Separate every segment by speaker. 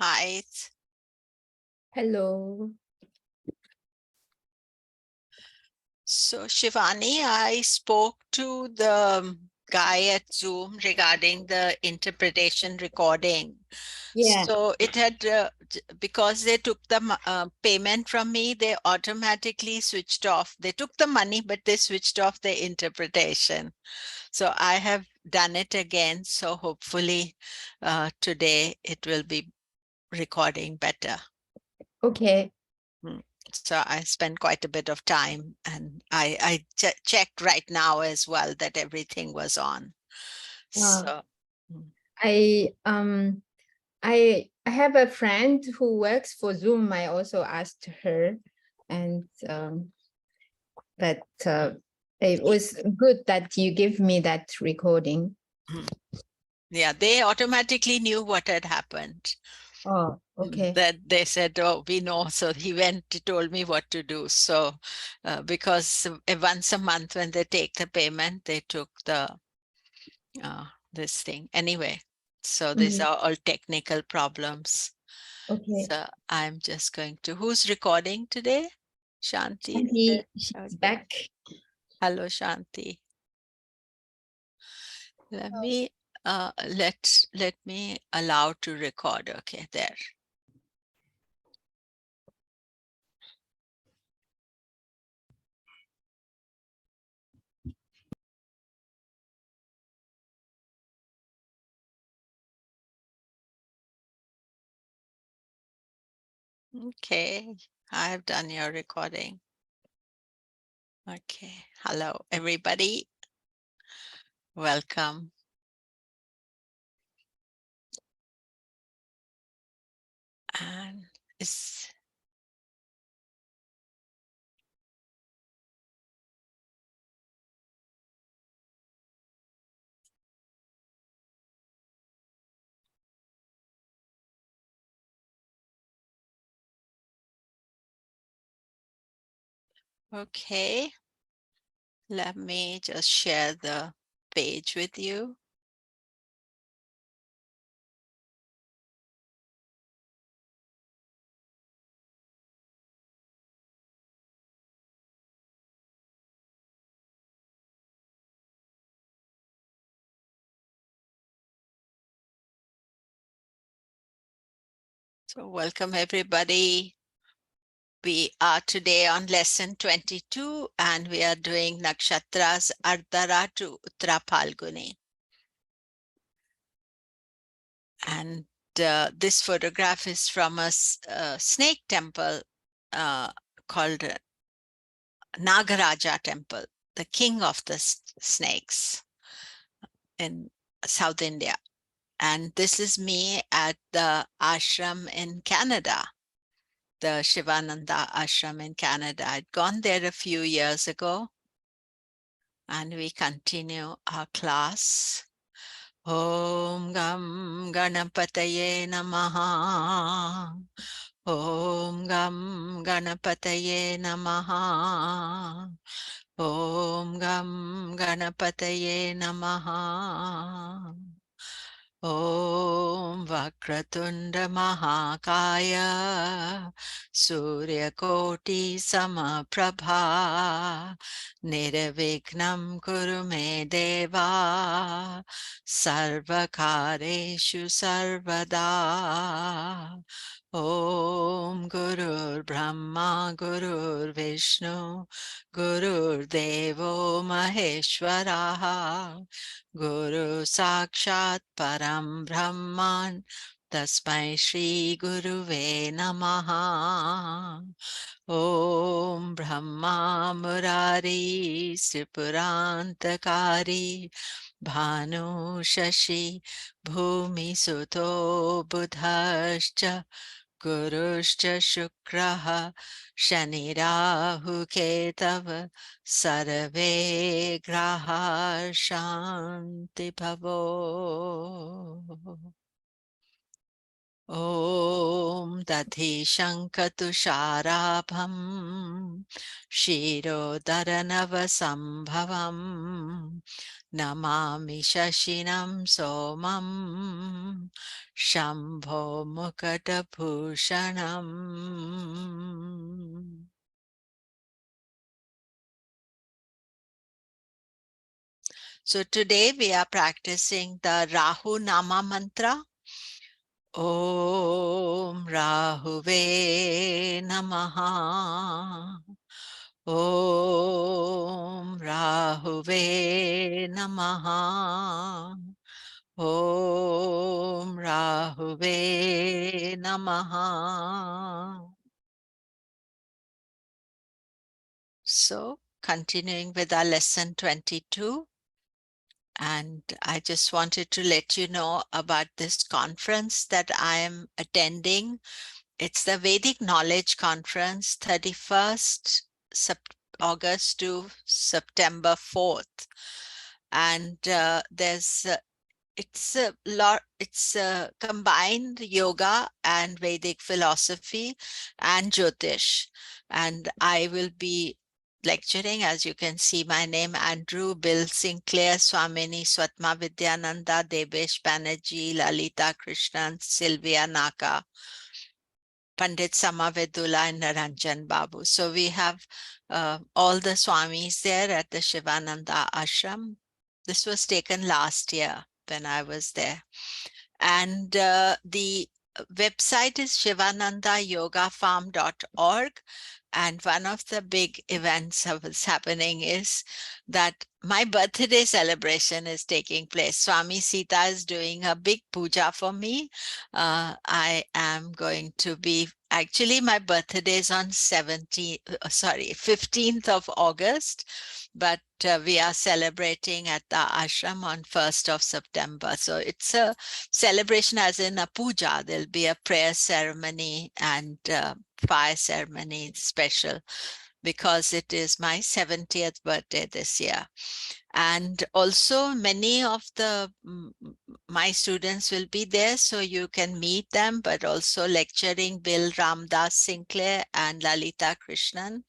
Speaker 1: Hi.
Speaker 2: Hello.
Speaker 1: So, Shivani, I spoke to the guy at Zoom regarding the interpretation recording.
Speaker 2: Yeah.
Speaker 1: So it had, because they took the payment from me, they automatically switched off. They took the money, but they switched off the interpretation. So I have done it again. So hopefully today it will be recording better.
Speaker 2: Okay.
Speaker 1: Mm. So I spent quite a bit of time, and I checked right now as well that everything was on.
Speaker 2: Uh,
Speaker 1: So mm,
Speaker 2: I have a friend who works for Zoom. I also asked her, and but it was good that you give me that recording.
Speaker 1: mm. Yeah, they automatically knew what had happened.
Speaker 2: Oh, okay.
Speaker 1: That they said, "Oh, we know." So he went, he told me what to do. So because once a month when they take the payment, they took the this thing anyway. So these
Speaker 2: Mm,
Speaker 1: are all technical problems.
Speaker 2: okay.
Speaker 1: So I'm just going to, who's recording today? Shanti is there?
Speaker 2: She's
Speaker 1: Okay.
Speaker 2: back.
Speaker 1: Hello, Shanti. Let me let me allow to record. Okay, there. Okay, I have done your recording. Okay. Hello, everybody. Welcome. And it's okay. Let me just share the page with you. So welcome everybody. We are today on lesson 22 and we are doing Nakshatras Ardra to Uttara Phalguni. And this photograph is from a snake temple called Nagaraja temple, the king of the snakes in South India. And this is me at the ashram in Canada, the Shivananda ashram in Canada. I'd gone there a few years ago. And we continue our class. Om Gam Ganapataye Namaha. Om Gam Ganapataye Namaha. Om Gam Ganapataye Namaha. Om Vakratunda Mahakaya Suryakoti Samaprabha Nirvignam Kuru Me Deva Sarvakareshu Sarvada Om Gurur Brahma Gurur Vishnu Gurur Devo Maheshwaraha Guru Sakshat Param Brahman Tasmai Shri Guruve Namaha Om Brahma Murari Sripurantakari Bhanu Shashi Bhumi Suto Budhascha Guruscha Shukraha Shanirahu Ketav Sarve Graha Shanti Bhavo Om Dati Shankatusharabham Shirodaranava Sambhavam Namami Shashinam Somam Shambho Mukadabhushanam. So today we are practicing the Rahu Nama mantra. Om Rahuve Namaha. Om Rahuve Namaha. Om Rahuve Namaha. So, continuing with our lesson 22. And I just wanted to let you know about this conference that I am attending. It's the Vedic Knowledge Conference, 31st August to September 4th. And it's a combined yoga and Vedic philosophy and Jyotish. And I will be lecturing, as you can see, my name, Andrew, Bill Sinclair, Swamini, Swatma Vidyananda, Debesh Banerjee, Lalita Krishnan, Sylvia Naka, Pandit Samavedula, and Naranjan Babu. So we have all the Swamis there at the Shivananda Ashram. This was taken last year when I was there. And the website is shivanandayogafarm.org. And one of the big events of what's happening is that my birthday celebration is taking place. Swami Sita is doing a big puja for me. I am going to be, actually my birthday is on 15th of August, but we are celebrating at the ashram on 1st of September. So it's a celebration as in a puja. There'll be a prayer ceremony and fire ceremony special because it is my 70th birthday this year. And also many of my students will be there, so you can meet them, but also lecturing Bill Ramdas Sinclair and Lalita Krishnan.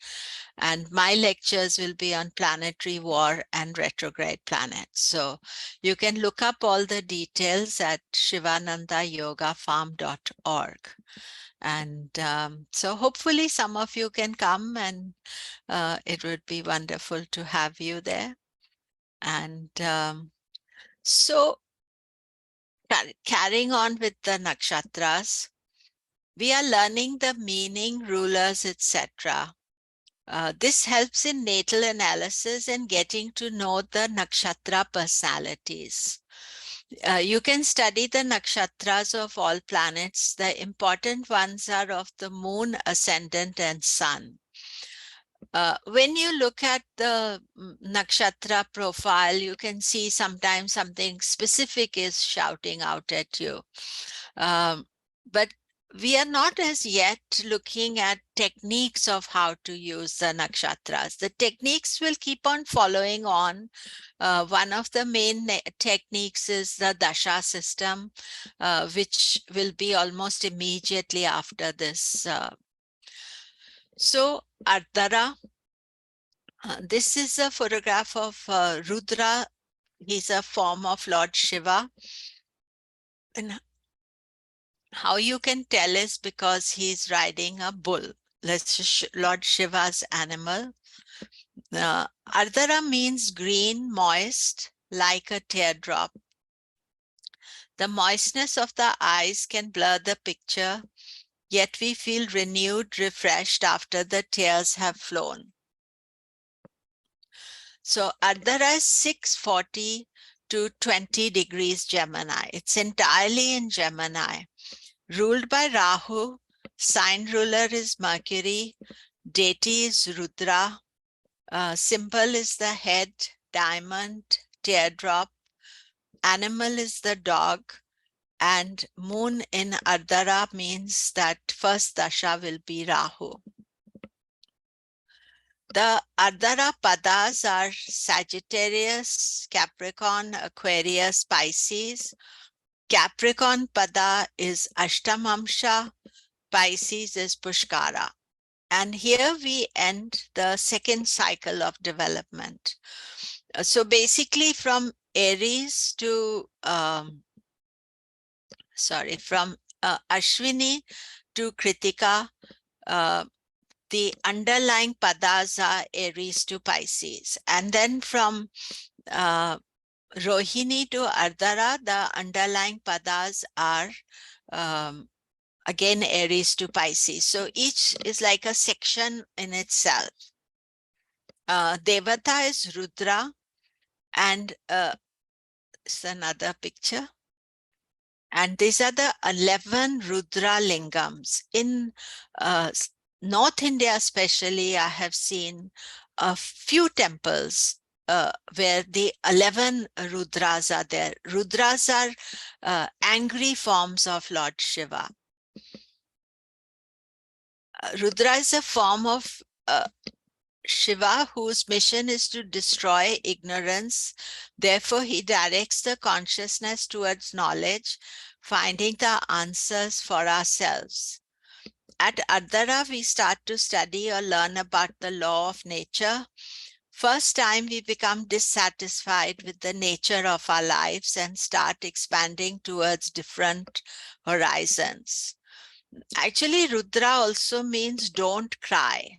Speaker 1: And my lectures will be on planetary war and retrograde planets. So you can look up all the details at shivanandayogafarm.org. And so hopefully some of you can come, and it would be wonderful to have you there. And so carrying on with the nakshatras, we are learning the meaning, rulers, etc. This helps in natal analysis and getting to know the nakshatra personalities. You can study the nakshatras of all planets. The important ones are of the moon, ascendant, and sun. When you look at the nakshatra profile, you can see sometimes something specific is shouting out at you. But we are not as yet looking at techniques of how to use the nakshatras. The techniques will keep on following on. One of the main techniques is the dasha system, which will be almost immediately after this. So Ardra, this is a photograph of Rudra. He's a form of Lord Shiva. And how you can tell is because he's riding a bull. That's Lord Shiva's animal. Ardra means green, moist, like a teardrop. The moistness of the eyes can blur the picture, yet we feel renewed, refreshed after the tears have flown. So Ardra is 640 to 20 degrees Gemini. It's entirely in Gemini. Ruled by Rahu, sign ruler is Mercury, deity is Rudra, symbol is the head, diamond, teardrop, animal is the dog, and moon in Ardra means that first dasha will be Rahu. The Ardra padas are Sagittarius, Capricorn, Aquarius, Pisces. Capricorn pada is Ashtamamsha, Pisces is Pushkara. And here we end the second cycle of development. So basically from Aries to, from Ashwini to Kritika, the underlying padas are Aries to Pisces. And then from Rohini to Ardra, the underlying padas are again Aries to Pisces. So each is like a section in itself. Devata is Rudra, and it's another picture. And these are the 11 Rudra lingams. In North India especially, I have seen a few temples where the 11 Rudras are there. Rudras are angry forms of Lord Shiva. Rudra is a form of Shiva whose mission is to destroy ignorance. Therefore, he directs the consciousness towards knowledge, finding the answers for ourselves. At Ardra, we start to study or learn about the law of nature. First time we become dissatisfied with the nature of our lives and start expanding towards different horizons. Actually, Rudra also means don't cry.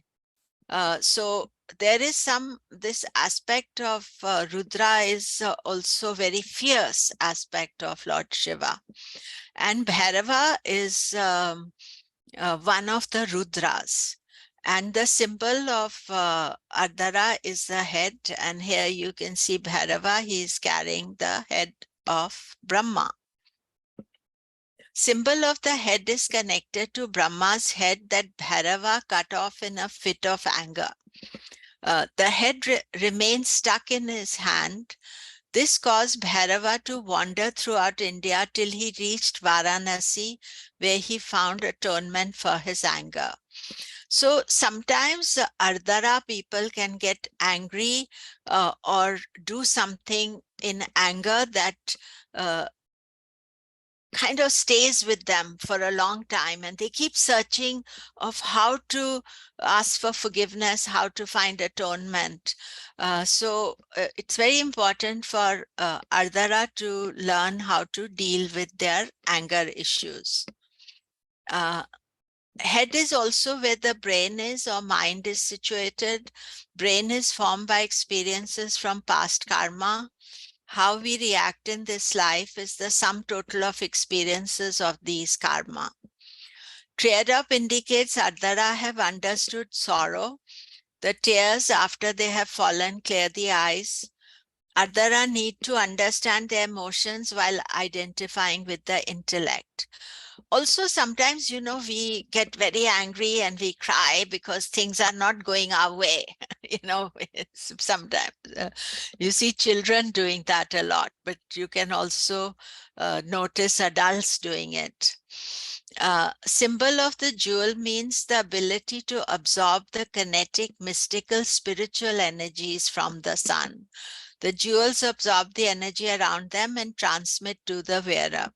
Speaker 1: So there is this aspect of Rudra is also very fierce aspect of Lord Shiva. And Bhairava is one of the Rudras. And the symbol of Ardra is the head. And here you can see Bhairava, he is carrying the head of Brahma. Symbol of the head is connected to Brahma's head that Bhairava cut off in a fit of anger. The head remains stuck in his hand. This caused Bhairava to wander throughout India till he reached Varanasi, where he found atonement for his anger. So sometimes Ardara people can get angry or do something in anger that kind of stays with them for a long time, and they keep searching of how to ask for forgiveness, how to find atonement. So it's very important for Ardara to learn how to deal with their anger issues. Head is also where the brain is or mind is situated. Brain is formed by experiences from past karma. How we react in this life is the sum total of experiences of these karma. Teared up indicates Ardara have understood sorrow. The tears after they have fallen clear the eyes. Ardara need to understand their emotions while identifying with the intellect. Also, sometimes, we get very angry and we cry because things are not going our way. Sometimes you see children doing that a lot, but you can also notice adults doing it. Symbol of the jewel means the ability to absorb the kinetic, mystical, spiritual energies from the sun. The jewels absorb the energy around them and transmit to the wearer.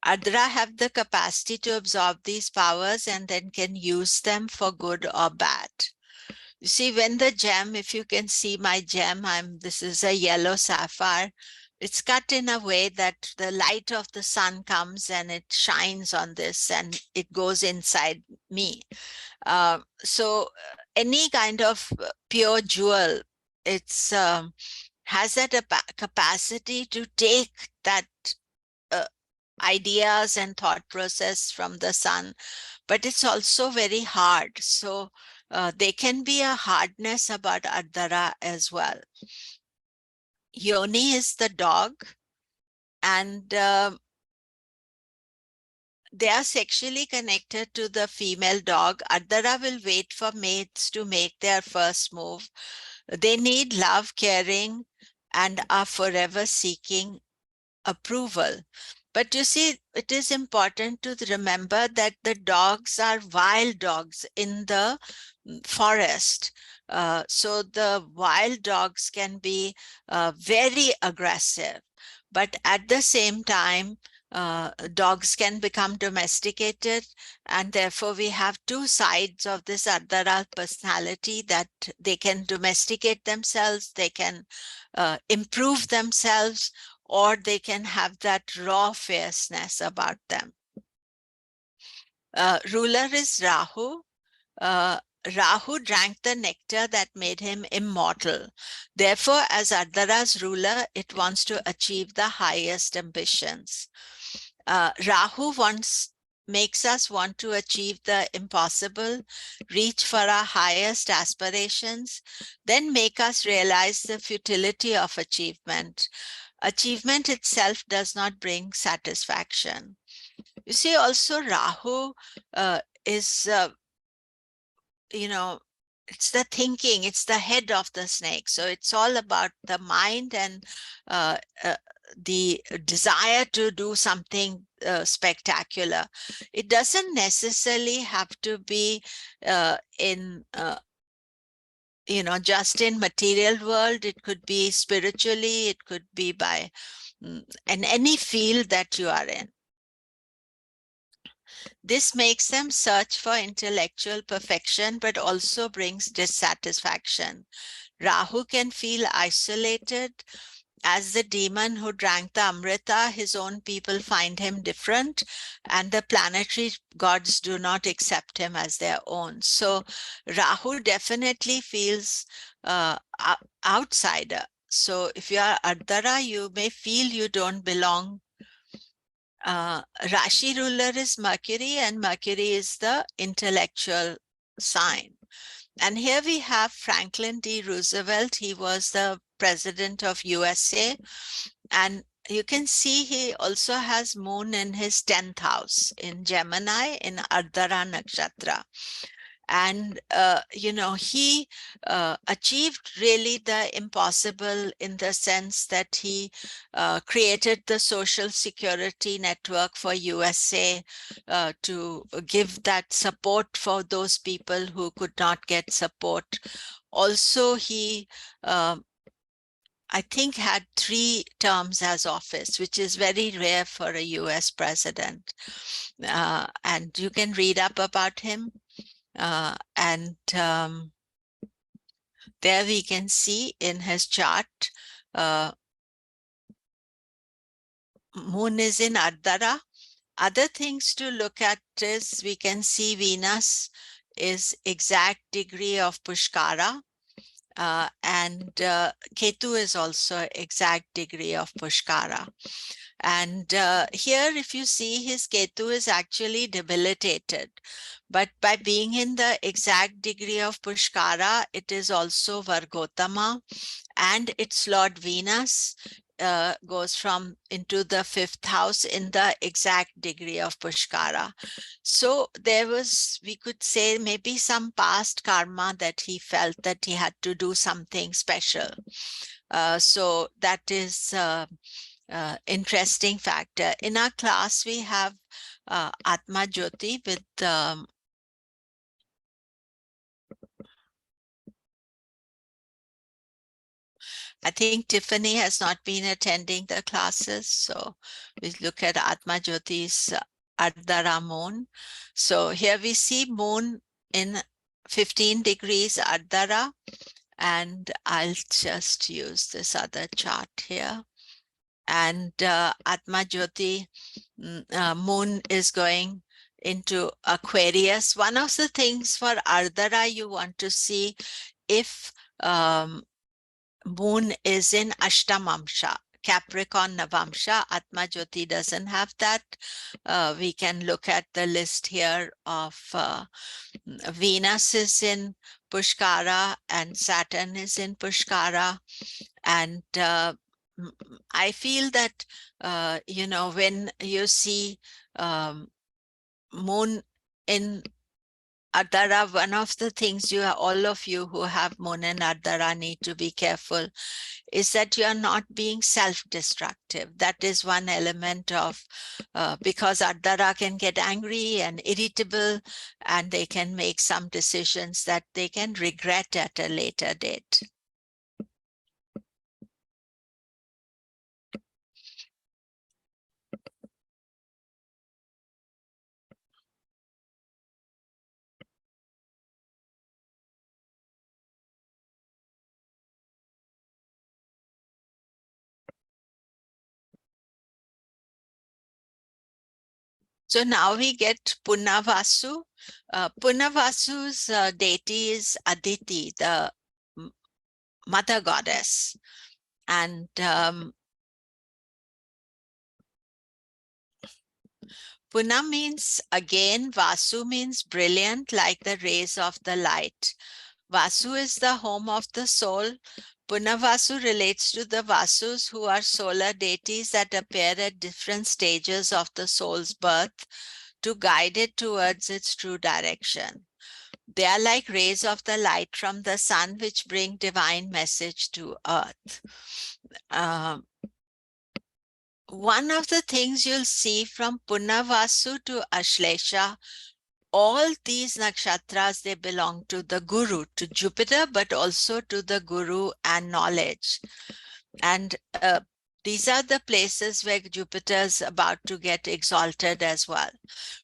Speaker 1: Ardra have the capacity to absorb these powers and then can use them for good or bad. You see, when the gem, if you can see my gem, this is a yellow sapphire. It's cut in a way that the light of the sun comes and it shines on this and it goes inside me. So any kind of pure jewel, it's has that capacity to take that ideas and thought process from the sun, but it's also very hard. So there can be a hardness about Ardara as well. Yoni is the dog, and they are sexually connected to the female dog. Ardara will wait for mates to make their first move. They need love, caring, and are forever seeking approval. But you see, it is important to remember that the dogs are wild dogs in the forest. So the wild dogs can be very aggressive. But at the same time, dogs can become domesticated, and therefore we have two sides of this Ardra personality, that they can domesticate themselves, they can improve themselves, or they can have that raw fierceness about them. Ruler is Rahu. Rahu drank the nectar that made him immortal. Therefore, as Ardra's ruler, it wants to achieve the highest ambitions. Rahu makes us want to achieve the impossible, reach for our highest aspirations, then make us realize the futility of achievement. Achievement itself does not bring satisfaction. You see, also Rahu is it's the thinking, it's the head of the snake. So it's all about the mind and the desire to do something spectacular. It doesn't necessarily have to be in just in material world. It could be spiritually, it could be by in any field that you are in. This makes them search for intellectual perfection, but also brings dissatisfaction. Rahu can feel isolated. As the demon who drank the Amrita, his own people find him different, and the planetary gods do not accept him as their own. So Rahu definitely feels outsider. So if you are Ardra, you may feel you don't belong. Rashi ruler is Mercury, and Mercury is the intellectual sign. And here we have Franklin D. Roosevelt. He was the president of USA. And you can see he also has moon in his 10th house in Gemini in Ardra Nakshatra. And, he achieved really the impossible in the sense that he created the social security network for USA to give that support for those people who could not get support. Also, he I think had 3 terms as office, which is very rare for a US president. And you can read up about him. And there we can see in his chart, moon is in Ardra. Other things to look at is we can see Venus is exact degree of Pushkara. And Ketu is also exact degree of Pushkara. And here, if you see, his Ketu is actually debilitated. But by being in the exact degree of Pushkara, it is also Vargotama, and its Lord Venus goes into the 5th house in the exact degree of Pushkara. So there was, we could say, maybe some past karma that he felt that he had to do something special. So that is interesting factor. In our class, we have Atma Jyoti with I think Tiffany has not been attending the classes, so we look at Atma Jyoti's Ardra moon. So here we see moon in 15 degrees Ardra, and I'll just use this other chart here. And Atma Jyoti moon is going into Aquarius. One of the things for Ardra you want to see if moon is in Ashtamamsha, Capricorn Navamsha. Atma Jyoti doesn't have that. We can look at the list here of Venus is in Pushkara and Saturn is in Pushkara. And I feel that, when you see moon in Ardra, one of the things all of you who have moon in Ardra need to be careful is that you are not being self-destructive. That is one element of, because Ardra can get angry and irritable, and they can make some decisions that they can regret at a later date. So now we get Punavasu. Punavasu's deity is Aditi, the mother goddess. And Puna means again, Vasu means brilliant, like the rays of the light. Vasu is the home of the soul. Punavasu relates to the Vasus, who are solar deities that appear at different stages of the soul's birth to guide it towards its true direction. They are like rays of the light from the sun, which bring divine message to earth. Um, One of the things you'll see from Punavasu to Ashlesha, all these nakshatras, they belong to the Guru, to Jupiter, but also to the Guru and knowledge. And these are the places where Jupiter's about to get exalted as well.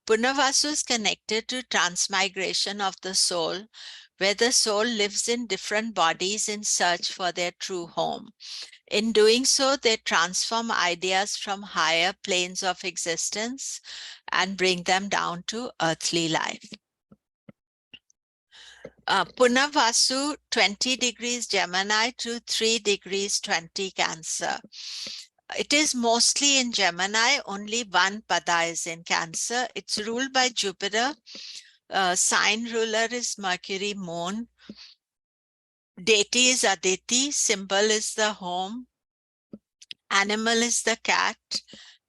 Speaker 1: Punavasu is connected to transmigration of the soul, where the soul lives in different bodies in search for their true home. In doing so, they transform ideas from higher planes of existence and bring them down to earthly life. Punavasu, 20 degrees Gemini to 3 degrees 20 Cancer. It is mostly in Gemini, only one pada is in Cancer. It's ruled by Jupiter. Sign ruler is Mercury, Moon. Deity is Aditi. Symbol is the home. Animal is the cat.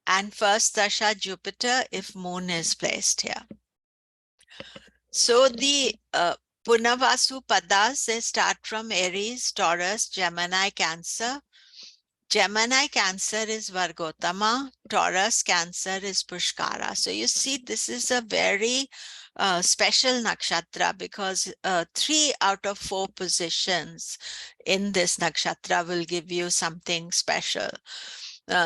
Speaker 1: And first dasha Jupiter if Moon is placed here. So the Punavasu padas, they start from Aries, Taurus, Gemini, Cancer. Gemini Cancer is Vargotama, Taurus Cancer is Pushkara. So you see, this is a very special nakshatra because 3 out of 4 positions in this nakshatra will give you something special.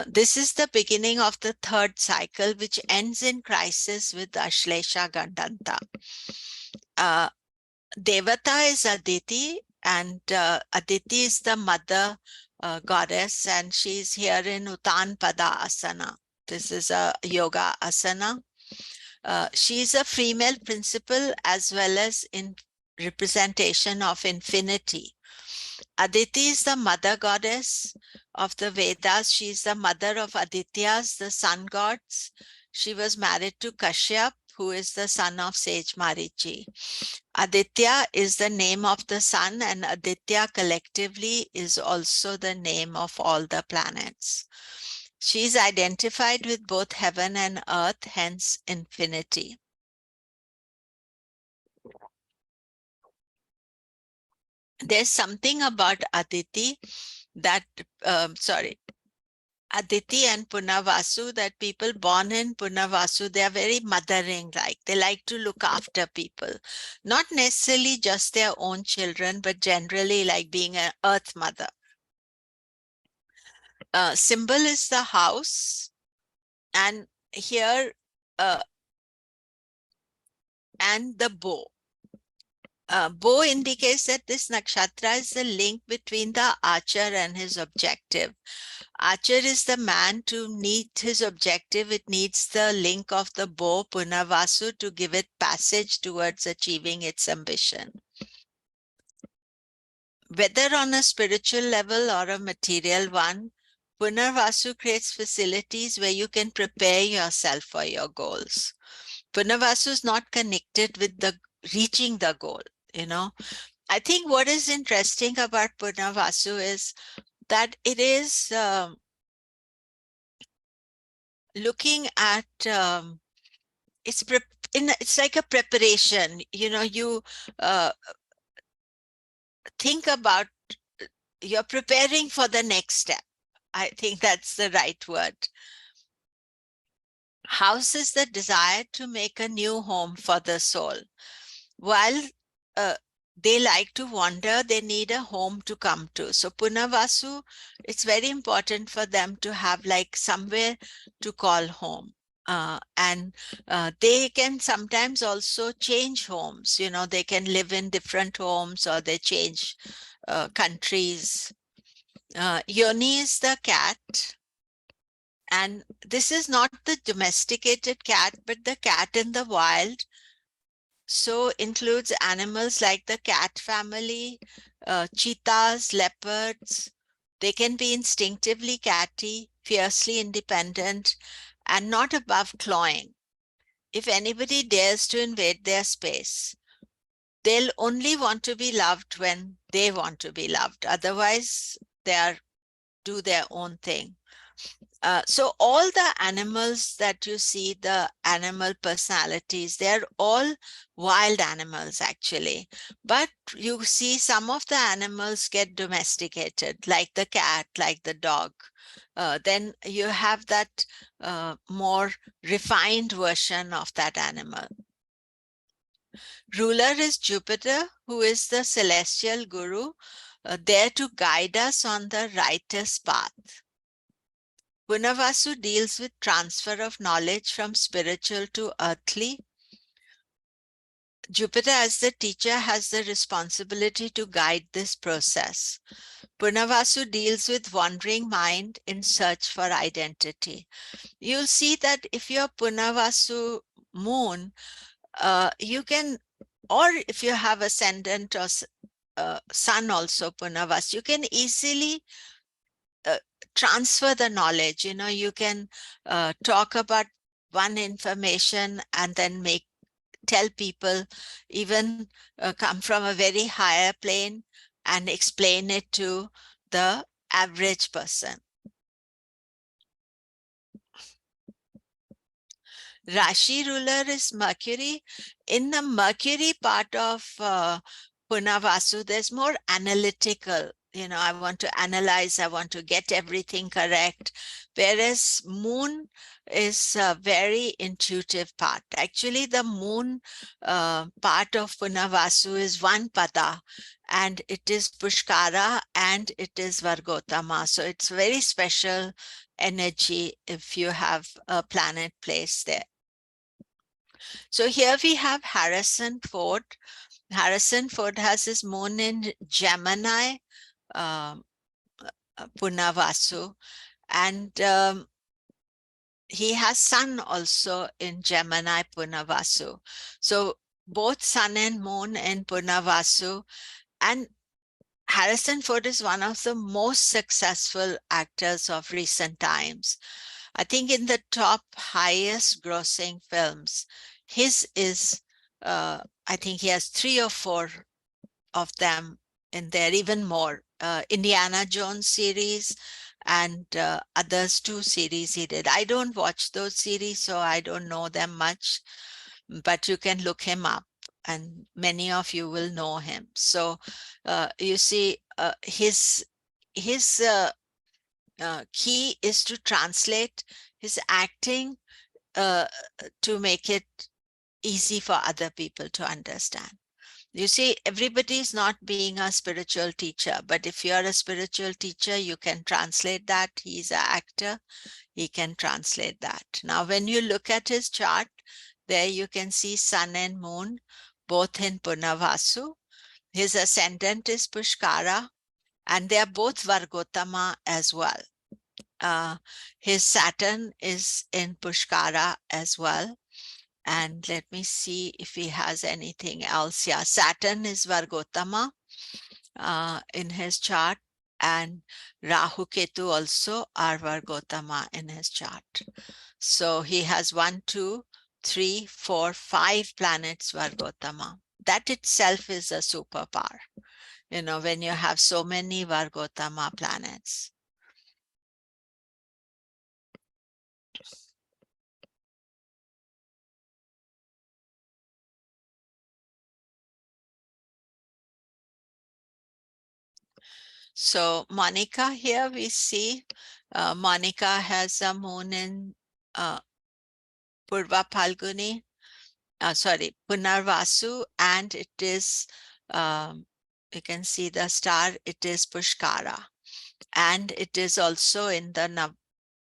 Speaker 1: This is the beginning of the 3rd cycle, which ends in crisis with Ashlesha Gandanta. Devata is Aditi, and Aditi is the mother goddess, and she's here in Uttanpada Asana. This is a yoga asana. She's a female principle as well as in representation of infinity. Aditi is the mother goddess of the Vedas. She's the mother of Adityas, the sun gods. She was married to Kashyap, who is the son of sage Marichi. Aditya is the name of the sun, and Aditya collectively is also the name of all the planets. She is identified with both heaven and earth, hence infinity. There's something about Aditi that, Aditi and Punavasu, that people born in Punavasu, they are very mothering like. They like to look after people. Not necessarily just their own children, but generally like being an earth mother. Symbol is the house. And here, and the bow. Bow indicates that this nakshatra is the link between the archer and his objective. Archer is the man. To meet his objective, it needs the link of the bow, Punavasu, to give it passage towards achieving its ambition. Whether on a spiritual level or a material one, Punavasu creates facilities where you can prepare yourself for your goals. Punavasu is not connected with the reaching the goal, you know. I think what is interesting about Punavasu is that it is looking at it's like a preparation. You know, you think about, you're preparing for the next step. I think that's the right word. House is the desire to make a new home for the soul. While they like to wander, they need a home to come to. So Punavasu, it's very important for them to have like somewhere to call home. And they can sometimes also change homes. You know, they can live in different homes or they change countries. Yoni is the cat. And this is not the domesticated cat, but the cat in the wild. So includes animals like the cat family, cheetahs, leopards. They can be instinctively catty, fiercely independent, and not above clawing. If anybody dares to invade their space, they'll only want to be loved when they want to be loved. Otherwise, do their own thing. So all the animals that you see, the animal personalities, they're all wild animals actually. But you see some of the animals get domesticated, like the cat, like the dog. Then you have that more refined version of that animal. Ruler is Jupiter, who is the celestial guru, there to guide us on the righteous path. Punavasu deals with transfer of knowledge from spiritual to earthly. Jupiter as the teacher has the responsibility to guide this process. Punavasu deals with wandering mind in search for identity. You'll see that if you're Punavasu moon, you can, or if you have ascendant or sun also Punavasu, you can easily transfer the knowledge. You can talk about one information and then tell people, even come from a very higher plane and explain it to the average person. Rashi ruler is Mercury. In the Mercury part of Punavasu, there's more analytical. I want to analyze, I want to get everything correct. Whereas moon is a very intuitive part. Actually, the moon part of Punavasu is one pada, and it is Pushkara and it is Vargotama. So it's very special energy if you have a planet placed there. So here we have Harrison Ford. Harrison Ford has his moon in Gemini, Punavasu, and he has sun also in Gemini, Punavasu. So both sun and moon in Punavasu. And Harrison Ford is one of the most successful actors of recent times. I think in the top highest grossing films, his is, I think he has 3 or 4 of them in there, even more. Indiana Jones series and others 2 series he did. I don't watch those series, so I don't know them much, but you can look him up and many of you will know him. So you see, his key is to translate his acting to make it easy for other people to understand. You see, everybody is not being a spiritual teacher, but if you're a spiritual teacher, you can translate that. He's an actor, he can translate that. Now, when you look at his chart, there you can see sun and moon, both in Punavasu. His ascendant is Pushkara, and they are both Vargotama as well. His Saturn is in Pushkara as well. And let me see if he has anything else. Yeah, Saturn is Vargotama in his chart, and Rahu Ketu also are Vargotama in his chart. So he has 1, 2, 3, 4, 5 planets Vargotama. That itself is a superpower, when you have so many Vargotama planets. So Monica here we see, Monica has a moon in Purva Phalguni, Punarvasu, and it is, you can see the star, it is Pushkara. And it is also in the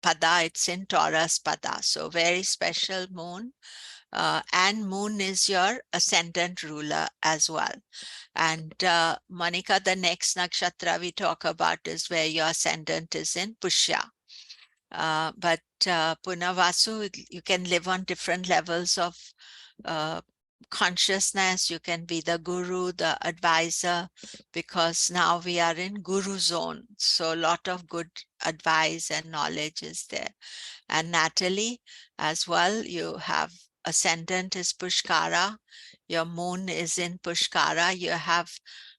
Speaker 1: Pada, it's in Taurus Pada. So very special moon. And moon is your ascendant ruler as well. And Monica, the next nakshatra we talk about is where your ascendant is in Pushya. But Punavasu, you can live on different levels of consciousness. You can be the guru, the advisor, because now we are in guru zone. So a lot of good advice and knowledge is there. And Natalie, as well, you have ascendant is Pushkara. Your moon is in Pushkara. You have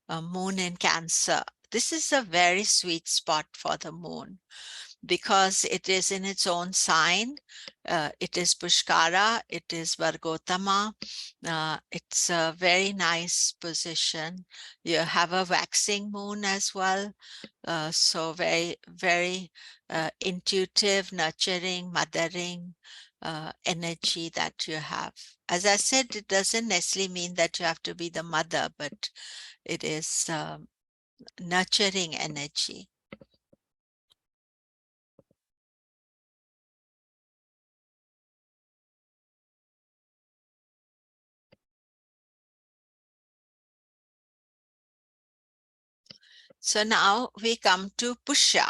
Speaker 1: a moon in Cancer. This is a very sweet spot for the moon because it is in its own sign. It is Pushkara, it is Vargotama. It's a very nice position. You have a waxing moon as well. So very, very intuitive, nurturing, mothering energy that you have. As I said, it doesn't necessarily mean that you have to be the mother, but it is nurturing energy. So now we come to Pushya.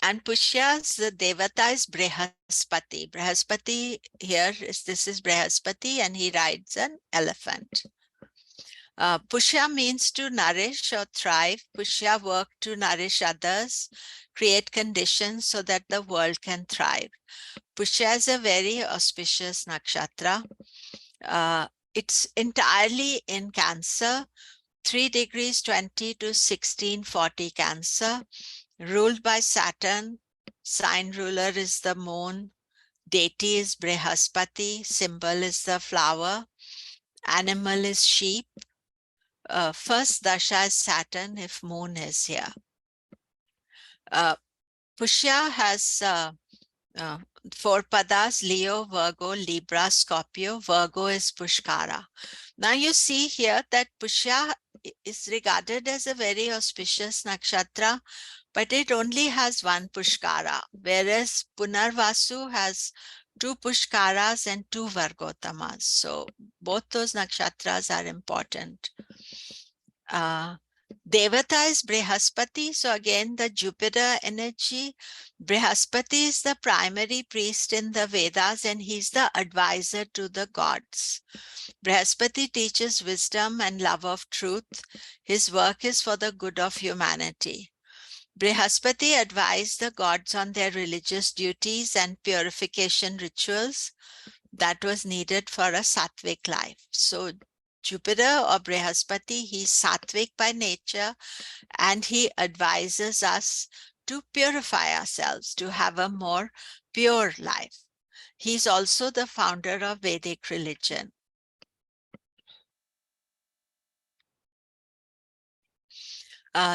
Speaker 1: And Pushya's Devata is Brihaspati. Brihaspati here is, this is Brihaspati, and he rides an elephant. Pushya means to nourish or thrive. Pushya work to nourish others, create conditions so that the world can thrive. Pushya is a very auspicious nakshatra. It's entirely in Cancer, 3 degrees 20 to 1640 Cancer, ruled by Saturn. Sign ruler is the moon. Deity is Brihaspati. Symbol is the flower. Animal is sheep. First dasha is Saturn if moon is here. Pushya has 4 padas: Leo, Virgo, Libra, Scorpio. Virgo is Pushkara. Now you see here that Pushya is regarded as a very auspicious nakshatra, but it only has 1 Pushkara, whereas Punarvasu has 2 Pushkaras and 2 Vargotamas. So both those nakshatras are important. Devata is Brihaspati. So again, the Jupiter energy. Brihaspati is the primary priest in the Vedas, and he's the advisor to the gods. Brihaspati teaches wisdom and love of truth. His work is for the good of humanity. Brihaspati advised the gods on their religious duties and purification rituals that was needed for a sattvic life. So Jupiter or Brihaspati, he's sattvic by nature, and he advises us to purify ourselves, to have a more pure life. He's also the founder of Vedic religion.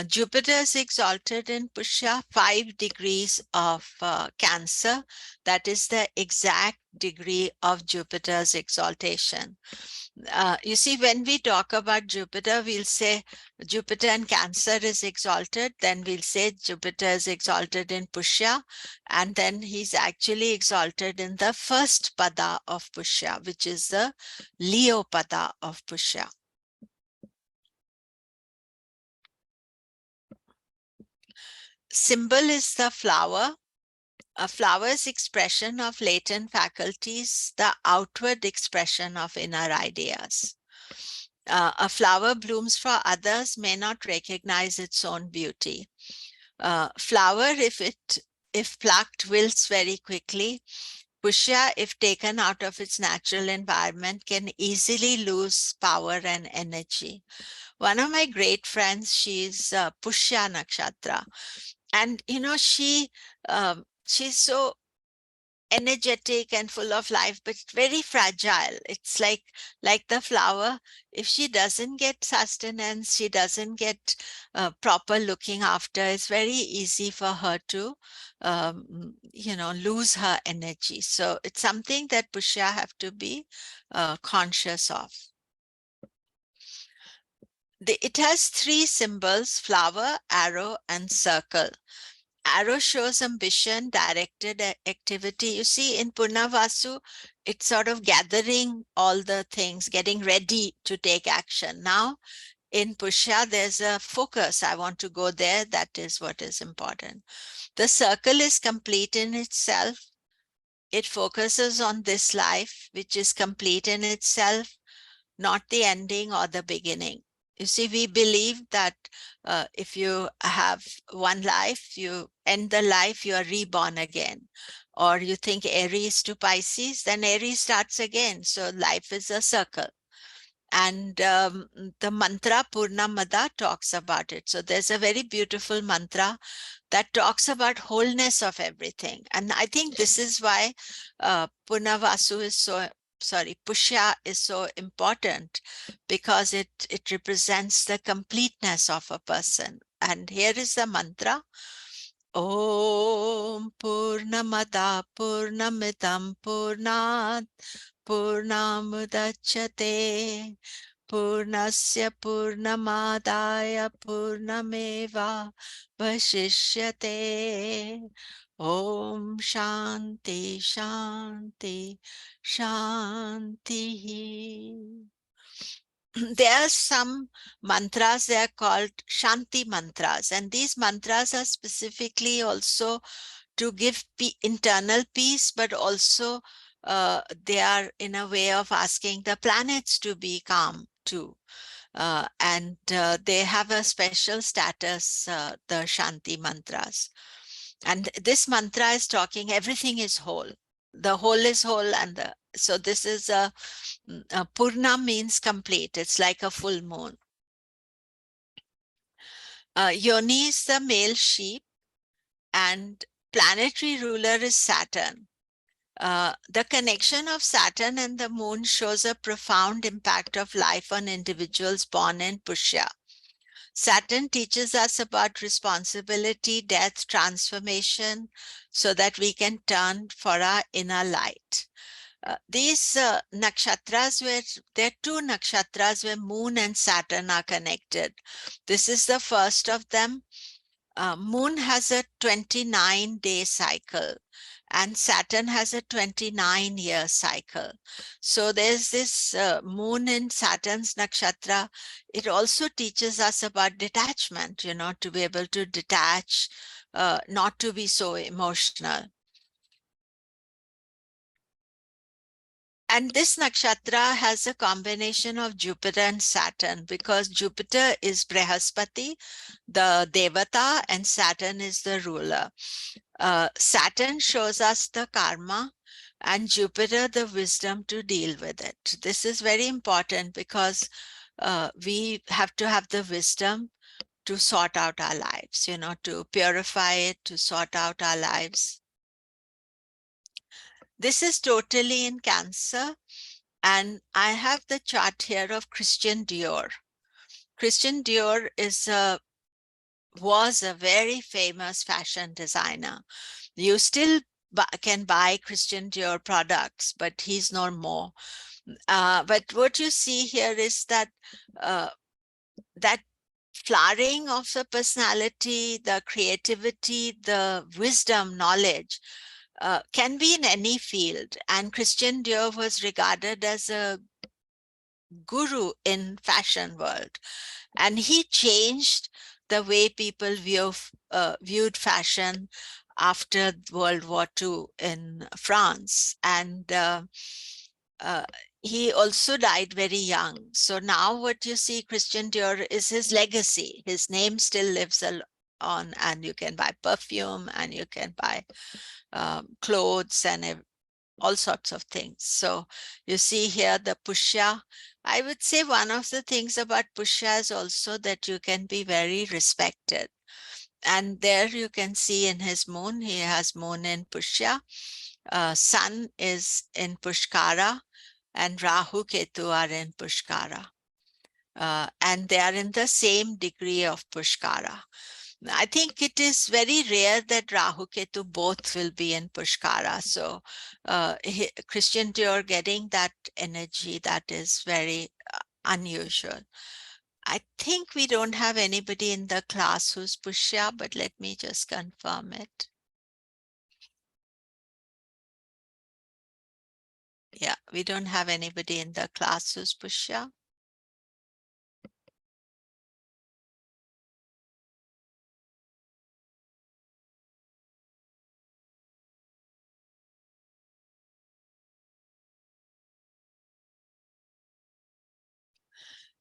Speaker 1: Jupiter is exalted in Pushya, 5 degrees of Cancer. That is the exact degree of Jupiter's exaltation. You see, when we talk about Jupiter, we'll say Jupiter in Cancer is exalted. Then we'll say Jupiter is exalted in Pushya. And then he's actually exalted in the first pada of Pushya, which is the Leo pada of Pushya. Symbol is the flower. A flower's expression of latent faculties, the outward expression of inner ideas. A flower blooms for others, may not recognize its own beauty. Flower, if plucked, wilts very quickly. Pushya, if taken out of its natural environment, can easily lose power and energy. One of my great friends, she's Pushya Nakshatra. And, you know, she's so energetic and full of life, but very fragile. It's like the flower. If she doesn't get sustenance, she doesn't get proper looking after, it's very easy for her to, lose her energy. So it's something that Pushya have to be conscious of. It has 3 symbols: flower, arrow, and circle. Arrow shows ambition, directed activity. You see, in Punavasu, it's sort of gathering all the things, getting ready to take action. Now, In Pushya, there's a focus. I want to go there. That is what is important. The circle is complete in itself. It focuses on this life, which is complete in itself, not the ending or the beginning. You see, we believe that if you have one life, you end the life, you are reborn again. Or you think Aries to Pisces, then Aries starts again. So life is a circle. And the mantra Purnamada talks about it. So there's a very beautiful mantra that talks about wholeness of everything. And I think this is why Punavasu is so, sorry, Pushya is so important, because it represents the completeness of a person. And here is the mantra. Om Purnamada Purnamidam Purnat Purnamudachyate Purnasya Purnamadaya Purnameva Vashishyate. Om Shanti Shanti Shanti. There are some mantras, they are called Shanti mantras, and these mantras are specifically also to give internal peace, but also they are in a way of asking the planets to be calm too. And they have a special status, the Shanti mantras. And this mantra is talking everything is whole. The whole is whole, and so this is a Purna means complete. It's like a full moon. Yoni is the male sheep, and planetary ruler is Saturn. The connection of Saturn and the moon shows a profound impact of life on individuals born in Pushya. Saturn teaches us about responsibility, death, transformation, so that we can turn for our inner light. These nakshatras, there are two nakshatras where moon and Saturn are connected. This is the first of them. Moon has a 29-day cycle, and Saturn has a 29-year cycle. So there's this moon in Saturn's nakshatra. It also teaches us about detachment, to be able to detach, not to be so emotional. And this nakshatra has a combination of Jupiter and Saturn, because Jupiter is Brihaspati, the Devata, and Saturn is the ruler. Saturn shows us the karma, and Jupiter the wisdom to deal with it. This is very important, because we have to have the wisdom to sort out our lives, to purify it, to sort out our lives. This is totally in Cancer. And I have the chart here of Christian Dior. Christian Dior was a very famous fashion designer. You still can buy Christian Dior products, but he's no more. But what you see here is that that flowering of the personality, the creativity, the wisdom, knowledge, can be in any field. And Christian Dior was regarded as a guru in fashion world, and he changed the way people viewed fashion after World War II in France. And uh, he also died very young. So now what you see, Christian Dior, is his legacy. His name still lives on, and you can buy perfume, and you can buy clothes, and all sorts of things. So you see here the Pushya. I would say one of the things about Pushya is also that you can be very respected. And there you can see in his moon, he has moon in Pushya. Sun is in Pushkara, and Rahu Ketu are in Pushkara. And they are in the same degree of Pushkara. I think it is very rare that Rahu Ketu both will be in Pushkara. So Christian Dior getting that energy, that is very unusual. I think we don't have anybody in the class who's Pushya, but let me just confirm it. Yeah, we don't have anybody in the class who's Pushya.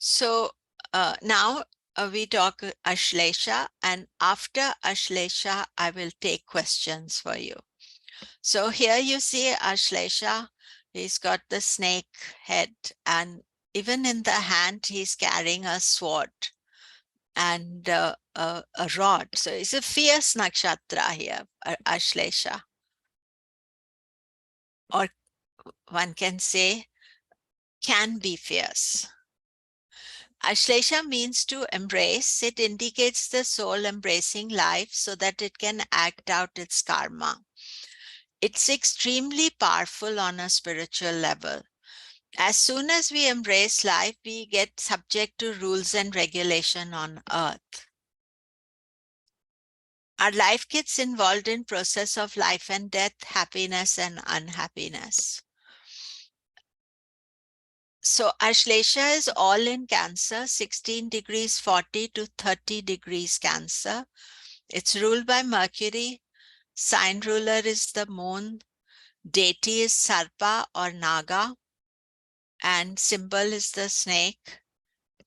Speaker 1: So now we talk Ashlesha, and after Ashlesha, I will take questions for you. So here you see Ashlesha. He's got the snake head, and even in the hand, he's carrying a sword and a rod. So it's a fierce nakshatra here, Ashlesha. Or one can say, can be fierce. Ashlesha means to embrace. It indicates the soul embracing life so that it can act out its karma. It's extremely powerful on a spiritual level. As soon as we embrace life, we get subject to rules and regulation on earth. Our life gets involved in process of life and death, happiness and unhappiness. So Ashlesha is all in Cancer, 16 degrees 40 to 30 degrees Cancer. It's ruled by Mercury. Sign ruler is the moon. Deity is Sarpa or Naga. And symbol is the snake.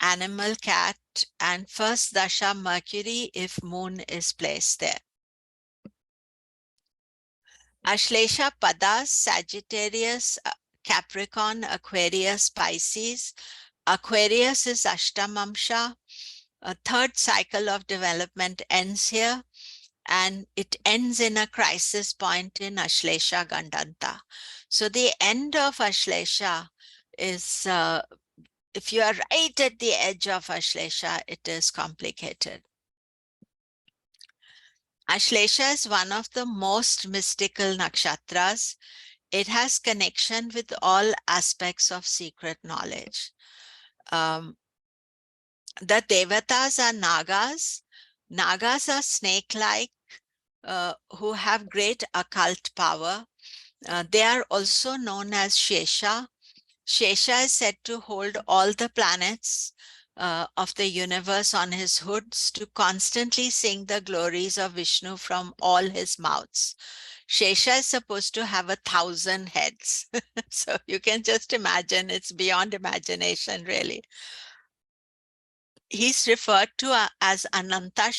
Speaker 1: Animal cat. And first Dasha Mercury if moon is placed there. Ashlesha Padas, Sagittarius, Capricorn, Aquarius, Pisces. Aquarius is Ashtamamsha. A third cycle of development ends here, and it ends in a crisis point in Ashlesha Gandanta. So the end of Ashlesha is, if you are right at the edge of Ashlesha, it is complicated. Ashlesha is one of the most mystical nakshatras. It has connection with all aspects of secret knowledge. The devatas are nagas. Nagas are snake-like who have great occult power. They are also known as Shesha. Shesha is said to hold all the planets of the universe on his hoods to constantly sing the glories of Vishnu from all his mouths. Shesha is supposed to have 1,000 heads. So you can just imagine, it's beyond imagination, really. He's referred to as Ananta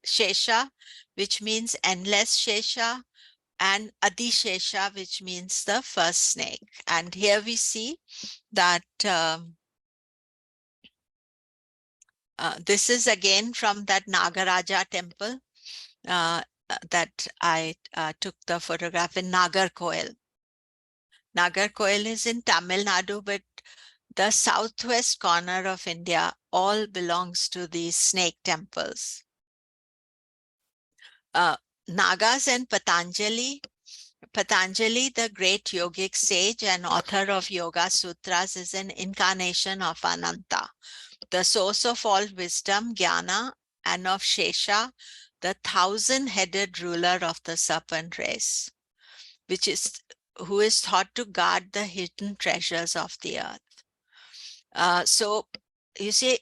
Speaker 1: Shesha, which means endless Shesha, and Adishesha, which means the first snake. And here we see that this is again from that Nagaraja temple that I took the photograph in Nagarkoil. Nagarkoil is in Tamil Nadu, but the southwest corner of India all belongs to these snake temples. Nagas and Patanjali. Patanjali, the great yogic sage and author of Yoga Sutras, is an incarnation of Ananta, the source of all wisdom, jnana, and of Shesha, the 1,000-headed ruler of the serpent race, who is thought to guard the hidden treasures of the earth. So you see,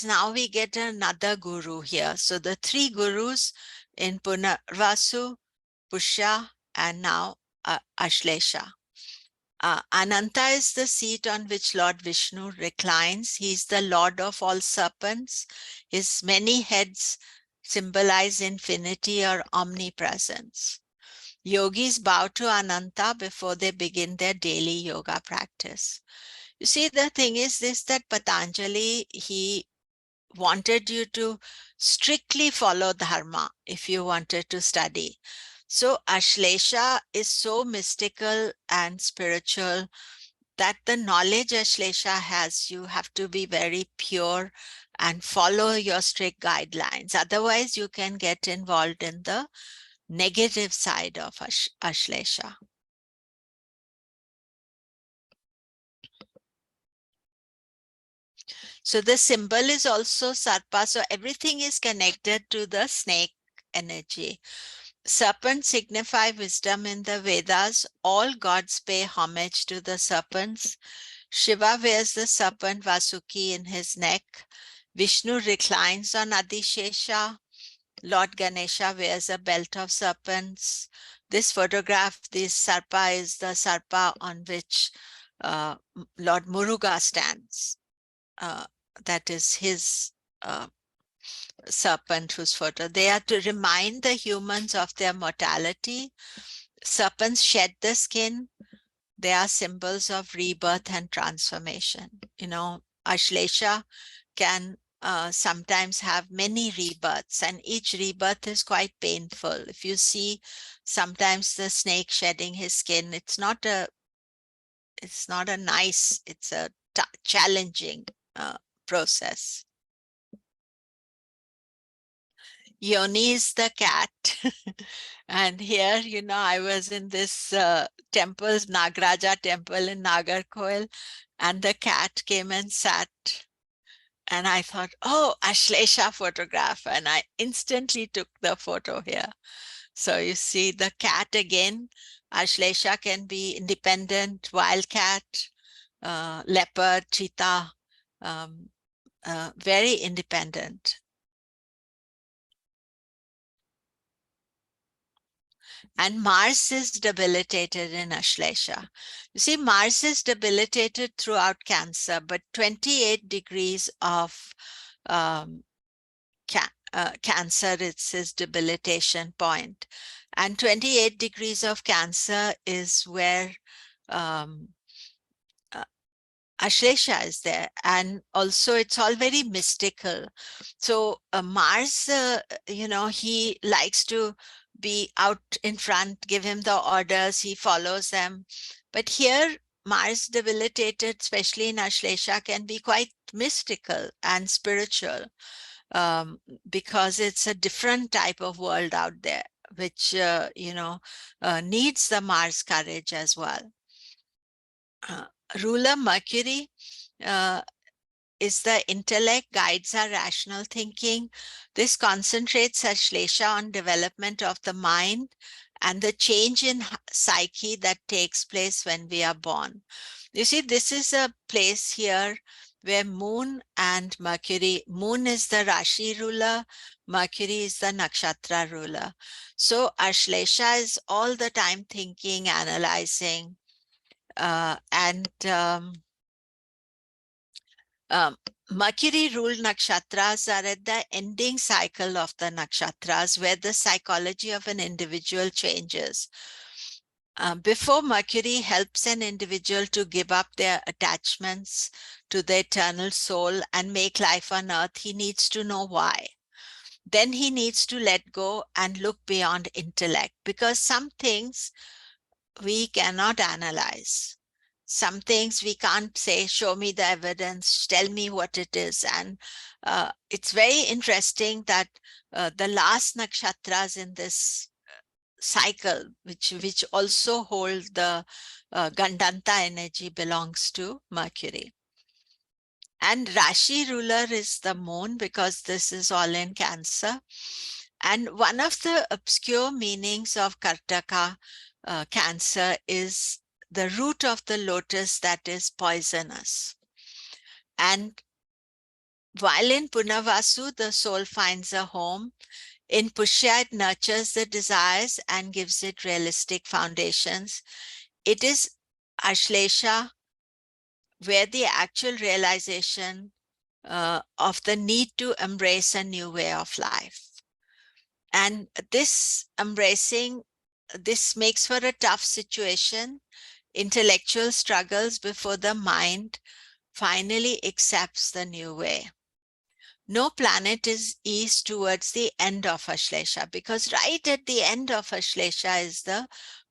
Speaker 1: now we get another guru here. So the three gurus in Punarvasu, Pushya, and now Ashlesha. Ananta is the seat on which Lord Vishnu reclines. He's the lord of all serpents. His many heads symbolize infinity or omnipresence. Yogis bow to Ananta before they begin their daily yoga practice. You see, the thing is this, that Patanjali, he wanted you to strictly follow dharma if you wanted to study. So Ashlesha is so mystical and spiritual that the knowledge Ashlesha has, you have to be very pure and follow your strict guidelines. Otherwise, you can get involved in the negative side of Ashlesha. So the symbol is also Sarpa. So everything is connected to the snake energy. Serpents signify wisdom in the Vedas. All gods pay homage to the serpents. Shiva wears the serpent Vasuki in his neck. Vishnu reclines on Adishesha. Lord Ganesha wears a belt of serpents. This photograph, this Sarpa, is the Sarpa on which Lord Muruga stands. that is his serpent whose photo. They are to remind the humans of their mortality. Serpents shed the skin. They are symbols of rebirth and transformation. Ashlesha can sometimes have many rebirths, and each rebirth is quite painful. If you see sometimes the snake shedding his skin, it's not a nice, it's a challenging process. Yoni is the cat. And here, I was in this temple, Nagraja temple in Nagarkoil, and the cat came and sat. And I thought, oh, Ashlesha photograph. And I instantly took the photo here. So you see the cat again. Ashlesha can be independent, wildcat, leopard, cheetah, very independent. And Mars is debilitated in Ashlesha. You see, Mars is debilitated throughout Cancer, but 28 degrees of Cancer, it's his debilitation point. And 28 degrees of Cancer is where Ashlesha is there. And also it's all very mystical. So Mars, he likes to be out in front, give him the orders, he follows them. But here, Mars debilitated, especially in Ashlesha, can be quite mystical and spiritual, because it's a different type of world out there, which, needs the Mars courage as well. Ruler Mercury is the intellect, guides our rational thinking. This concentrates Ashlesha on development of the mind and the change in psyche that takes place when we are born. You see, this is a place here where Moon and Mercury, Moon is the Rashi ruler, Mercury is the Nakshatra ruler. So Ashlesha is all the time thinking, analyzing, and Mercury ruled nakshatras are at the ending cycle of the nakshatras, where the psychology of an individual changes. Before Mercury helps an individual to give up their attachments to the eternal soul and make life on earth, he needs to know why. Then he needs to let go and look beyond intellect, because some things we cannot analyze. Some things we can't say, show me the evidence, tell me what it is. And it's very interesting that the last nakshatras in this cycle, which also hold the Gandanta energy, belongs to Mercury. And Rashi ruler is the moon, because this is all in Cancer. And one of the obscure meanings of Kartaka, Cancer, is the root of the lotus that is poisonous. And while in Punavasu, the soul finds a home, in Pushya, it nurtures the desires and gives it realistic foundations. It is Ashlesha where the actual realization of the need to embrace a new way of life. And this embracing, this makes for a tough situation, intellectual struggles before the mind finally accepts the new way. No planet is east towards the end of Ashlesha, because right at the end of Ashlesha is the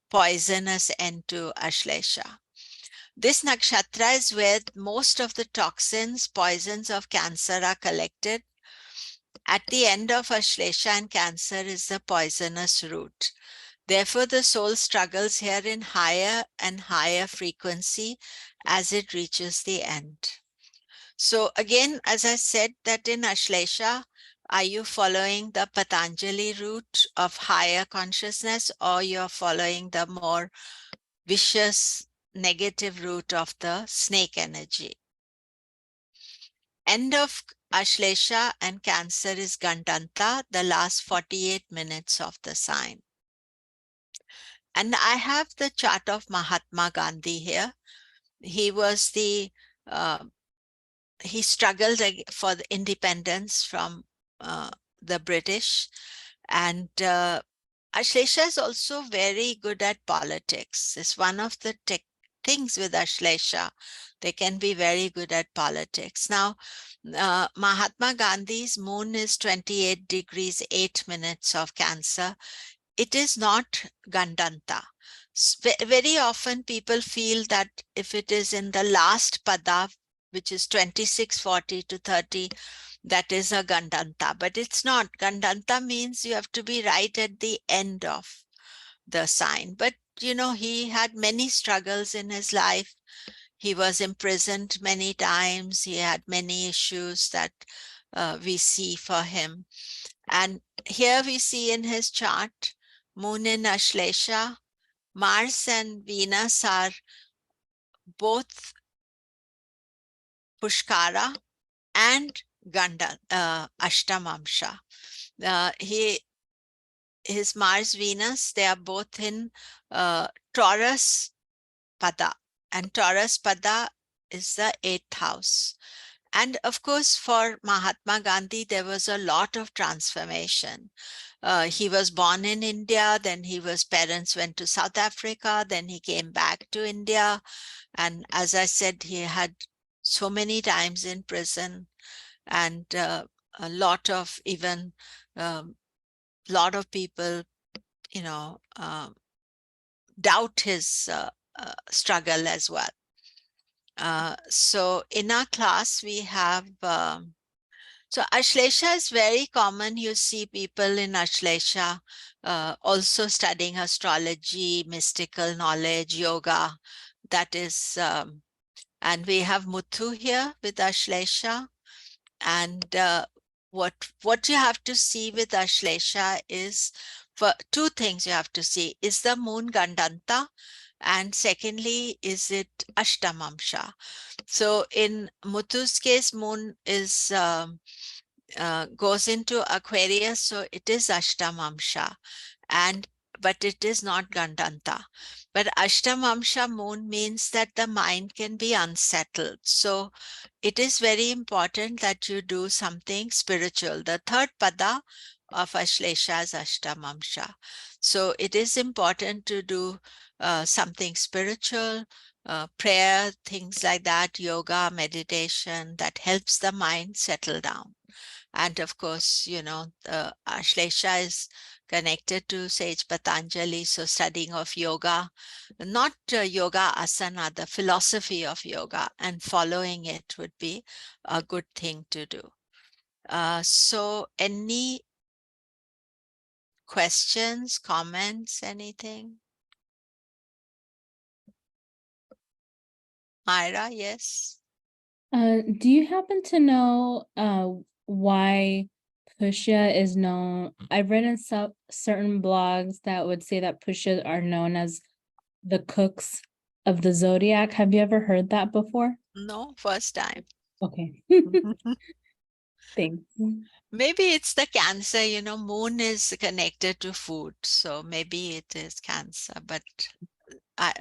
Speaker 1: poisonous end to Ashlesha. This nakshatra is where most of the toxins, poisons of Cancer are collected. At the end of Ashlesha and Cancer is the poisonous root. Therefore, the soul struggles here in higher and higher frequency as it reaches the end. So again, as I said, that in Ashlesha, are you following the Patanjali route of higher consciousness, or you're following the more vicious, negative route of the snake energy? End of Ashlesha and Cancer is Gandanta, the last 48 minutes of the sign. And I have the chart of Mahatma Gandhi here. He was the he struggled for the independence from the British. And Ashlesha is also very good at politics. It's one of the things with Ashlesha. They can be very good at politics. Now, Mahatma Gandhi's moon is 28 degrees 8 minutes of Cancer. It is not Gandanta. Very often people feel that if it is in the last pada, which is 2640 to 30, that is a Gandanta, but it's not. Gandanta means you have to be right at the end of the sign. But, you know, he had many struggles in his life. He was imprisoned many times. He had many issues that we see for him. And here we see in his chart, Moon in Ashlesha, Mars and Venus are both Pushkara and Ashtamamsha. His Mars Venus, they are both in Taurus Pada, and Taurus Pada is the 8th house. And of course, for Mahatma Gandhi, there was a lot of transformation. He was born in India, then his parents went to South Africa, then he came back to India. And as I said, he had so many times in prison, and a lot of lot of people, you know, doubt his struggle as well. So in our class, we have, so Ashlesha is very common. You see people in Ashlesha also studying astrology, mystical knowledge, yoga. That is, and we have Muthu here with Ashlesha. And what you have to see with Ashlesha is, for two things you have to see. Is the moon Gandanta? And secondly, is it Ashtamamsha? So in Muthu's case, moon is goes into Aquarius, so it is Ashtamamsha, but it is not Gandanta. But Ashtamamsha moon means that the mind can be unsettled. So it is very important that you do something spiritual. The third pada of Ashlesha is Ashtamamsha. So it is important to do something spiritual, prayer, things like that, yoga, meditation, that helps the mind settle down. And of course, you know, Ashlesha is connected to Sage Patanjali, so studying of yoga, not yoga asana, the philosophy of yoga, and following it would be a good thing to do. So any questions, comments, anything? Myra, yes?
Speaker 3: Do you happen to know why Pushya is known? I've read in some certain blogs that would say that Pushyas are known as the cooks of the zodiac. Have you ever heard that before?
Speaker 1: No, first time.
Speaker 3: Okay. Thanks.
Speaker 1: Maybe it's the Cancer, you know, moon is connected to food. So maybe it is Cancer, but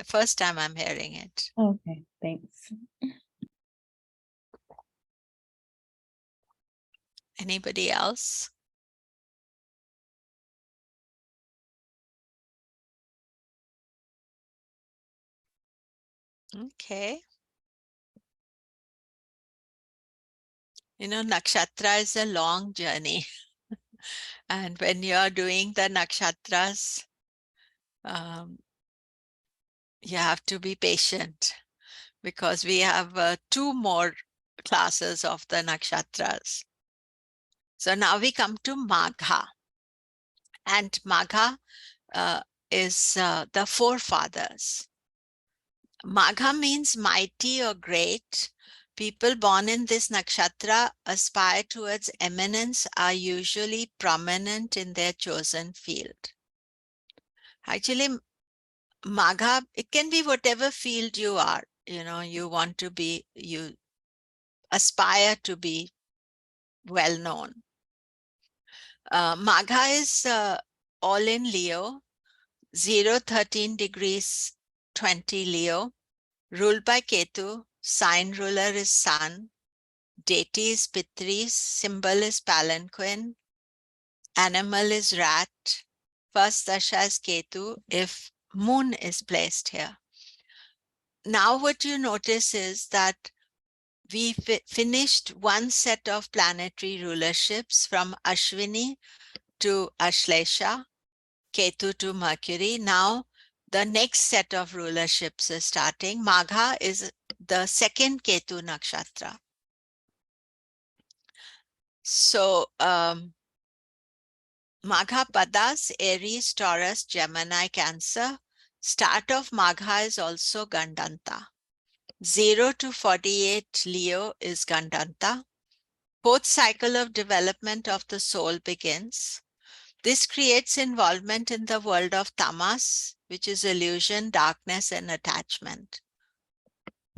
Speaker 1: first time I'm hearing it.
Speaker 3: Okay, thanks.
Speaker 1: Anybody else? Okay. You know, Nakshatra is a long journey. And when you're doing the nakshatras, you have to be patient, because we have 2 more classes of the nakshatras. So now we come to Magha. And Magha is the forefathers. Magha means mighty or great. People born in this nakshatra aspire towards eminence, are usually prominent in their chosen field. Actually, Magha, it can be whatever field you are. You know, you want to be, you aspire to be well known. Magha is all in Leo, 0, 13 degrees, 20 Leo, ruled by Ketu. Sign ruler is Sun. deity is Pitri, symbol is palanquin, animal is rat, first dasha is Ketu if moon is placed here. Now what you notice is that we finished one set of planetary rulerships from Ashwini to Ashlesha, Ketu to Mercury. Now the next set of rulerships is starting. Magha is the second Ketu Nakshatra. So Magha Padas, Aries, Taurus, Gemini, Cancer. Start of Magha is also Gandanta. 0 to 48 Leo is Gandanta. Fourth cycle of development of the soul begins. This creates involvement in the world of tamas, which is illusion, darkness, and attachment.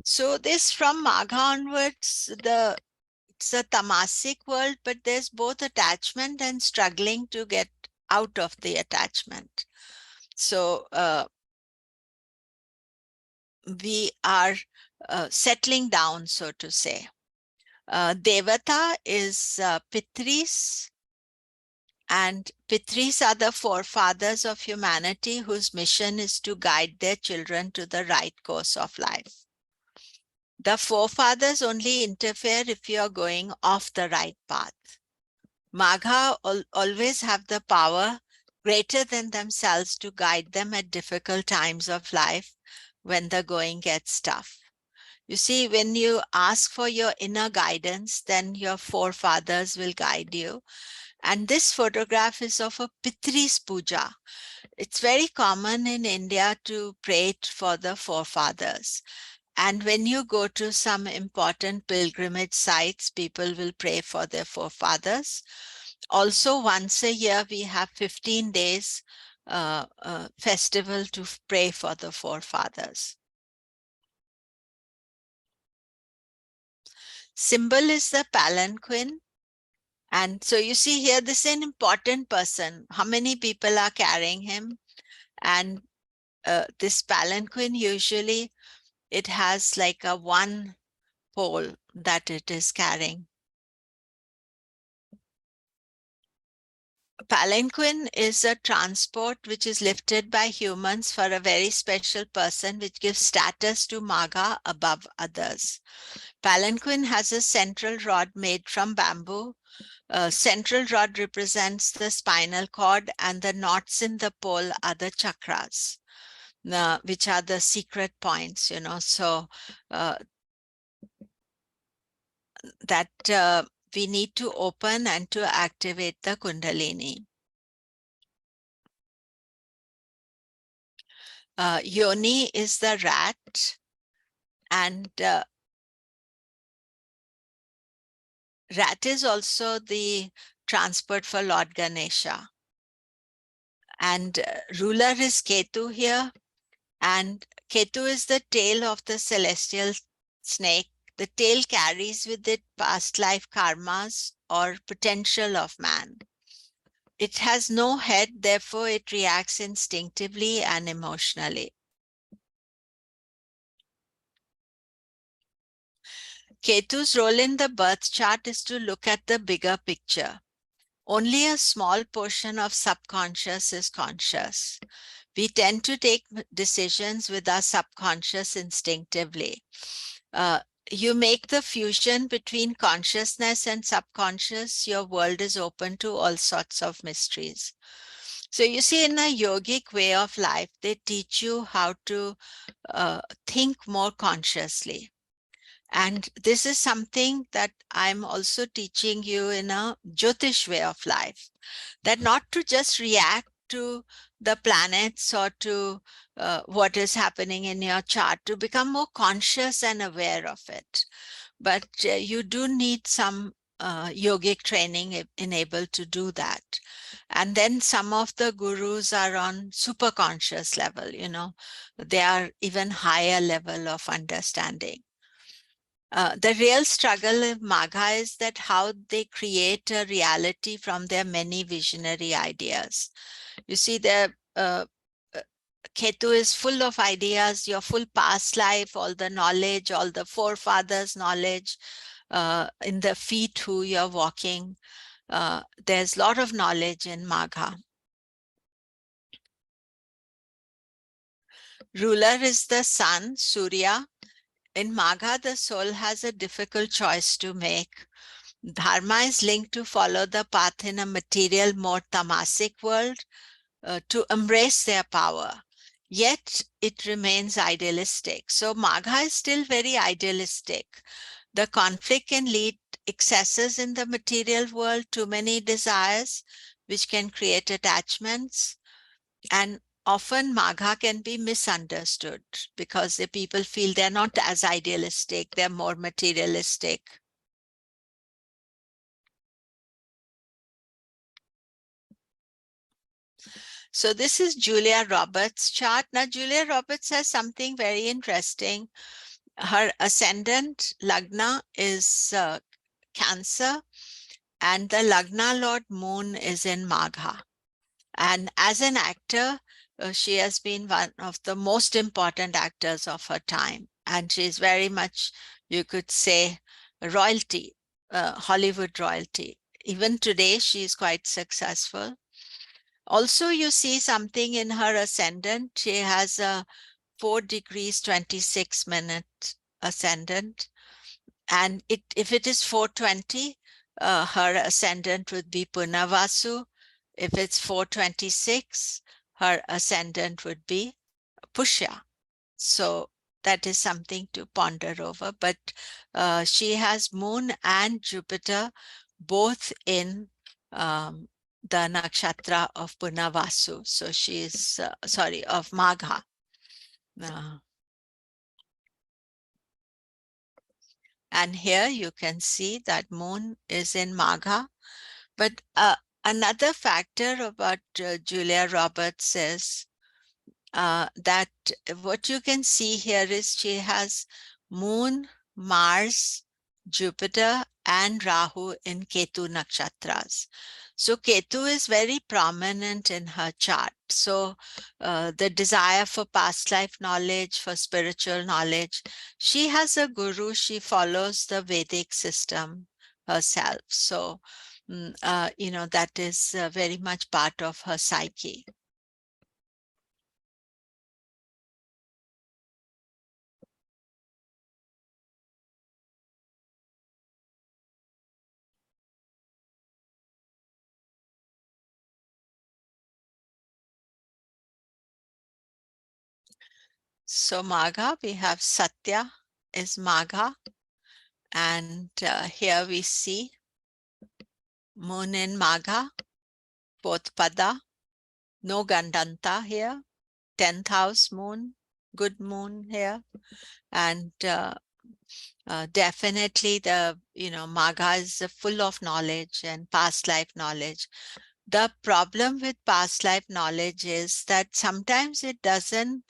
Speaker 1: So this from Magha onwards, it's a tamasic world, but there's both attachment and struggling to get out of the attachment. So we are settling down, so to say. Devata is Pitris, and Pitris are the forefathers of humanity whose mission is to guide their children to the right course of life. The forefathers only interfere if you are going off the right path. Magha always have the power greater than themselves to guide them at difficult times of life when the going gets tough. You see, when you ask for your inner guidance, then your forefathers will guide you. And this photograph is of a Pitris Puja. It's very common in India to pray for the forefathers. And when you go to some important pilgrimage sites, people will pray for their forefathers. Also, once a year, we have 15 days festival to pray for the forefathers. Symbol is the palanquin. And so you see here, this is an important person. How many people are carrying him? And this palanquin, usually it has like a one pole that it is carrying. Palanquin is a transport which is lifted by humans for a very special person, which gives status to Magha above others. Palanquin has a central rod made from bamboo. Central rod represents the spinal cord, and the knots in the pole are the chakras, which are the secret points, you know. So that we need to open and to activate the Kundalini. Yoni is the rat, and rat is also the transport for Lord Ganesha. And ruler is Ketu here, and Ketu is the tail of the celestial snake. The tail carries with it past life karmas or potential of man. It has no head, therefore it reacts instinctively and emotionally. Ketu's role in the birth chart is to look at the bigger picture. Only a small portion of subconscious is conscious. We tend to take decisions with our subconscious instinctively. You make the fusion between consciousness and subconscious, your world is open to all sorts of mysteries. So you see, in a yogic way of life, they teach you how to think more consciously. And this is something that I'm also teaching you in a Jyotish way of life, that not to just react to the planets or to what is happening in your chart, to become more conscious and aware of it. But you do need some yogic training enabled to do that. And then some of the gurus are on super conscious level, you know, they are even higher level of understanding. The real struggle of Magha is that how they create a reality from their many visionary ideas. You see, Ketu is full of ideas, your full past life, all the knowledge, all the forefathers' knowledge, in the feet who you're walking. There's a lot of knowledge in Magha. Ruler is the sun, Surya. In Magha, the soul has a difficult choice to make. Dharma is linked to follow the path in a material, more tamasic world, to embrace their power. Yet it remains idealistic. So Magha is still very idealistic. The conflict can lead excesses in the material world, too many desires, which can create attachments. And often Magha can be misunderstood because the people feel they're not as idealistic, they're more materialistic. So this is Julia Roberts' chart. Now, Julia Roberts has something very interesting. Her ascendant Lagna is Cancer, and the Lagna Lord Moon is in Magha. And as an actor, she has been one of the most important actors of her time. And she's very much, you could say, royalty, Hollywood royalty. Even today, she's quite successful. Also, you see something in her ascendant. She has a 4 degrees 26 minute ascendant. And if it is 420, her ascendant would be Punavasu. If it's 426, her ascendant would be Pushya. So that is something to ponder over. But she has Moon and Jupiter both in the nakshatra of Punavasu. So she is, of Magha. And here you can see that Moon is in Magha. But another factor about Julia Roberts is that what you can see here is she has Moon, Mars, Jupiter, and Rahu in Ketu nakshatras. So Ketu is very prominent in her chart. So the desire for past life knowledge, for spiritual knowledge, she has a guru, she follows the Vedic system herself. So, that is very much part of her psyche. So Magha, we have Satya is Magha. And here we see Moon in Magha, both Pada, no Gandanta here, 10th house moon, good moon here. And definitely the, Magha is full of knowledge and past life knowledge. The problem with past life knowledge is that sometimes it doesn't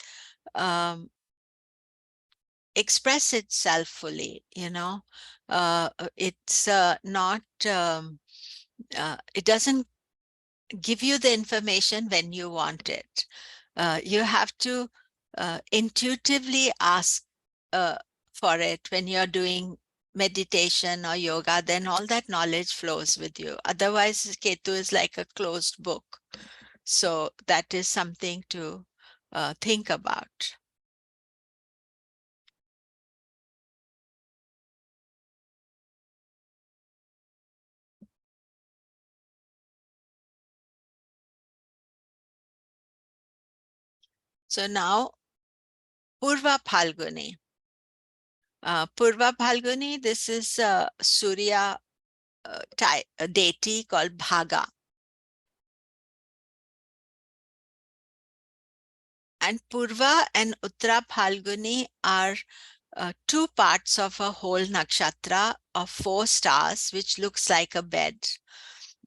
Speaker 1: express itself fully, it's not, it doesn't give you the information when you want it. You have to intuitively ask for it when you're doing meditation or yoga, then all that knowledge flows with you. Otherwise, Ketu is like a closed book. So that is something to think about. So now, Purva Phalguni. Purva Phalguni, this is a Surya deity called Bhaga. And Purva and Uttara Phalguni are two parts of a whole nakshatra of 4 stars, which looks like a bed.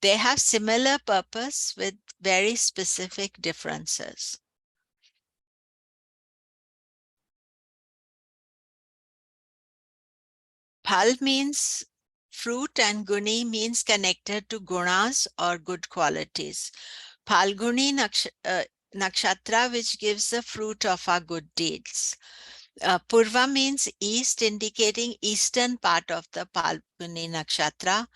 Speaker 1: They have similar purpose with very specific differences. Phal means fruit and Guni means connected to gunas or good qualities. Phalguni nakshatra, which gives the fruit of our good deeds. Purva means east, indicating eastern part of the Palguni Nakshatra.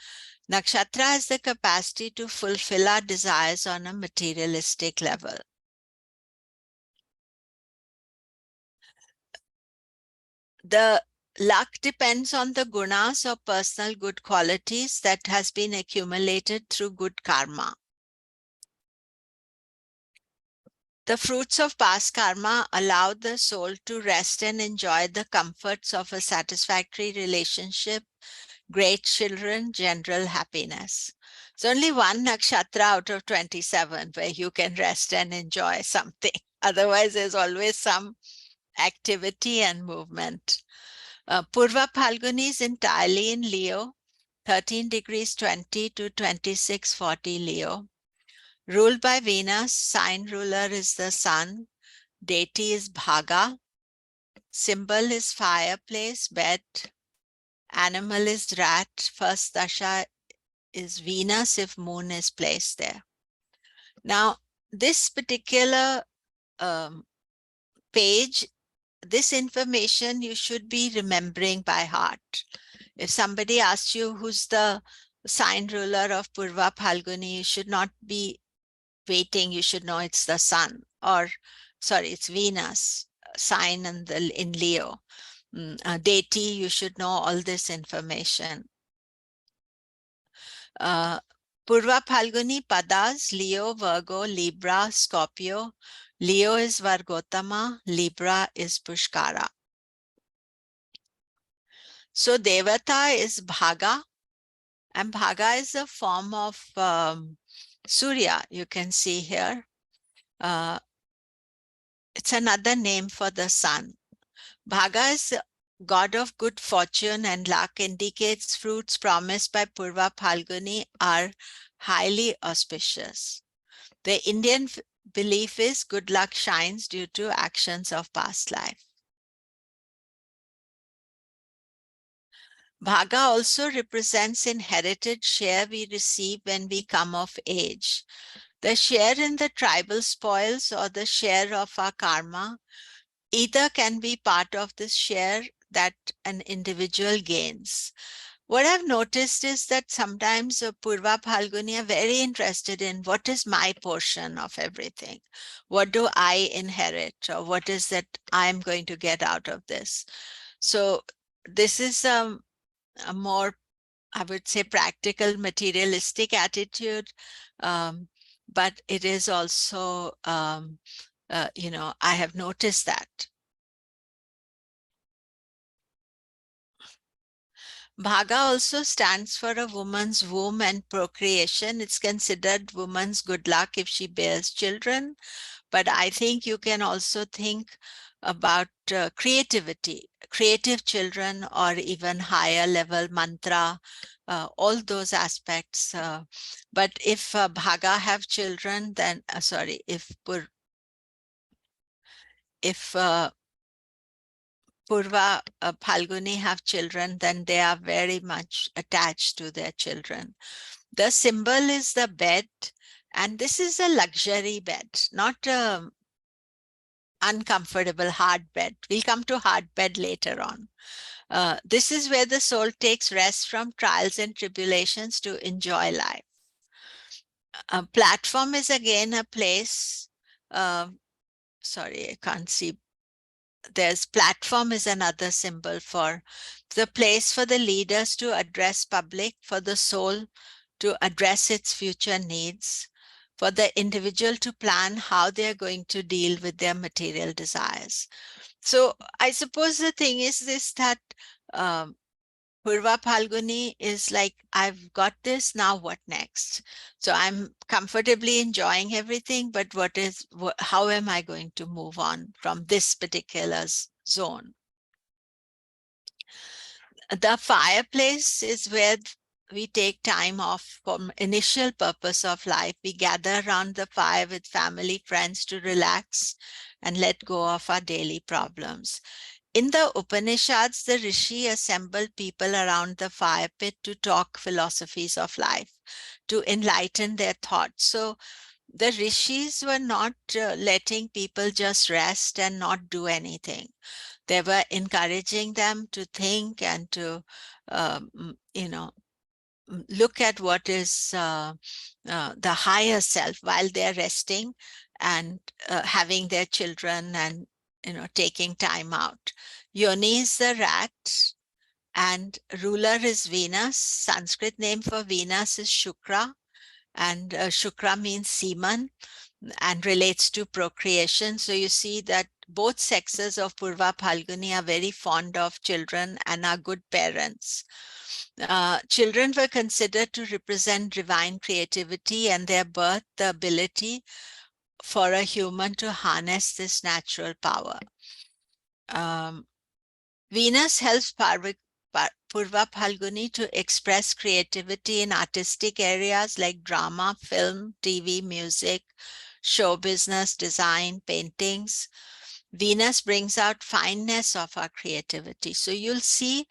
Speaker 1: Nakshatra has the capacity to fulfill our desires on a materialistic level. The luck depends on the gunas or personal good qualities that has been accumulated through good karma. The fruits of past karma allow the soul to rest and enjoy the comforts of a satisfactory relationship, great children, general happiness. It's only one nakshatra out of 27 where you can rest and enjoy something. Otherwise, there's always some activity and movement. Purva Phalguni is entirely in Leo, 13 degrees 20 to 2640 Leo. Ruled by Venus, sign ruler is the sun, deity is Bhaga, symbol is fireplace, bed, animal is rat, first dasha is Venus if moon is placed there. Now, this particular page, this information you should be remembering by heart. If somebody asks you who's the sign ruler of Purva Phalguni, you should not be waiting. You should know it's the sun, or sorry, it's Venus, sign in Leo. Deity, you should know all this information. Purva Phalguni Padas, Leo, Virgo, Libra, Scorpio. Leo is Vargotama, Libra is Pushkara. So Devata is Bhaga, and Bhaga is a form of Surya, you can see here. It's another name for the sun. Bhaga is god of good fortune and luck, indicates fruits promised by Purva Phalguni are highly auspicious. The Indian belief is good luck shines due to actions of past life. Bhaga also represents inherited share we receive when we come of age. The share in the tribal spoils or the share of our karma, either can be part of this share that an individual gains. What I've noticed is that sometimes Purva Phalguni are very interested in what is my portion of everything. What do I inherit, or what is that I'm going to get out of this? So this is a more, I would say, practical, materialistic attitude, but it is also, I have noticed that. Bhaga also stands for a woman's womb and procreation. It's considered woman's good luck if she bears children, but I think you can also think about creativity, creative children, or even higher level mantra, all those aspects. But if Bhaga have children, then, if Purva Phalguni have children, then they are very much attached to their children. The symbol is the bed, and this is a luxury bed, not a uncomfortable hard bed. We'll come to hard bed later on. This is where the soul takes rest from trials and tribulations to enjoy life. A platform is again a place. Sorry, I can't see. There's platform is another symbol for the place for the leaders to address public, for the soul to address its future needs, for the individual to plan how they're going to deal with their material desires. So I suppose the thing is this, that Purva Phalguni is like, I've got this, now what next? So I'm comfortably enjoying everything, but how am I going to move on from this particular zone? The fireplace is where we take time off from initial purpose of life. We gather around the fire with family, friends to relax and let go of our daily problems. In the Upanishads, the Rishi assembled people around the fire pit to talk philosophies of life, to enlighten their thoughts. So the rishis were not letting people just rest and not do anything. They were encouraging them to think and to, look at what is the higher self while they're resting and having their children and, taking time out. Yoni is the rat and ruler is Venus. Sanskrit name for Venus is Shukra, and Shukra means semen and relates to procreation. So you see that both sexes of Purva Phalguni are very fond of children and are good parents. Children were considered to represent divine creativity and their birth, the ability for a human to harness this natural power. Venus helps Purva Phalguni to express creativity in artistic areas like drama, film, TV, music, show business, design, paintings. Venus brings out fineness of our creativity. So you'll see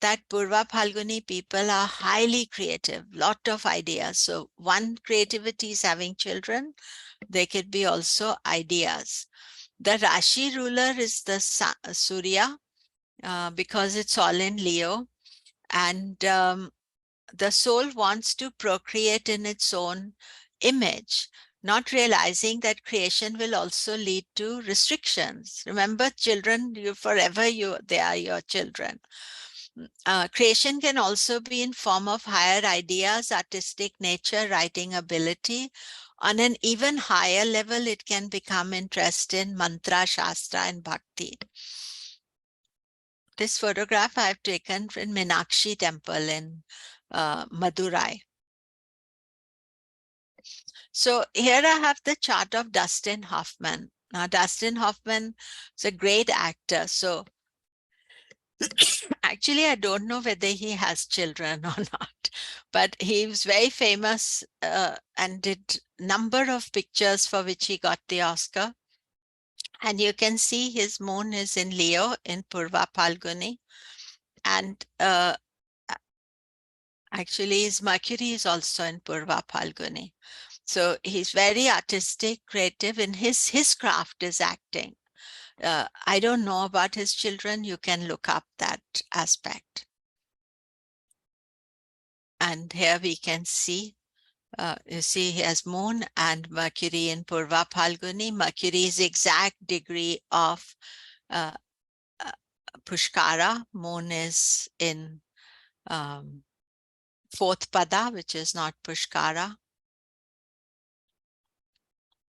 Speaker 1: that Purva Phalguni people are highly creative, lot of ideas. So one creativity is having children. They could be also ideas. The Rashi ruler is the Surya, because it's all in Leo. And the soul wants to procreate in its own image, not realizing that creation will also lead to restrictions. Remember, children, they are your children. Creation can also be in form of higher ideas, artistic nature, writing ability. On an even higher level, it can become interest in mantra, shastra, and bhakti. This photograph I've taken in Meenakshi temple in Madurai. So here I have the chart of Dustin Hoffman. Now, Dustin Hoffman is a great actor. So actually, I don't know whether he has children or not, but he was very famous and did number of pictures for which he got the Oscar. And you can see his moon is in Leo in Purva Phalguni. And actually, his Mercury is also in Purva Phalguni. So he's very artistic, creative, and his craft is acting. I don't know about his children. You can look up that aspect. And here we can see, you see he has moon and Mercury in Purva Phalguni. Mercury's exact degree of Pushkara. Moon is in fourth pada, which is not Pushkara.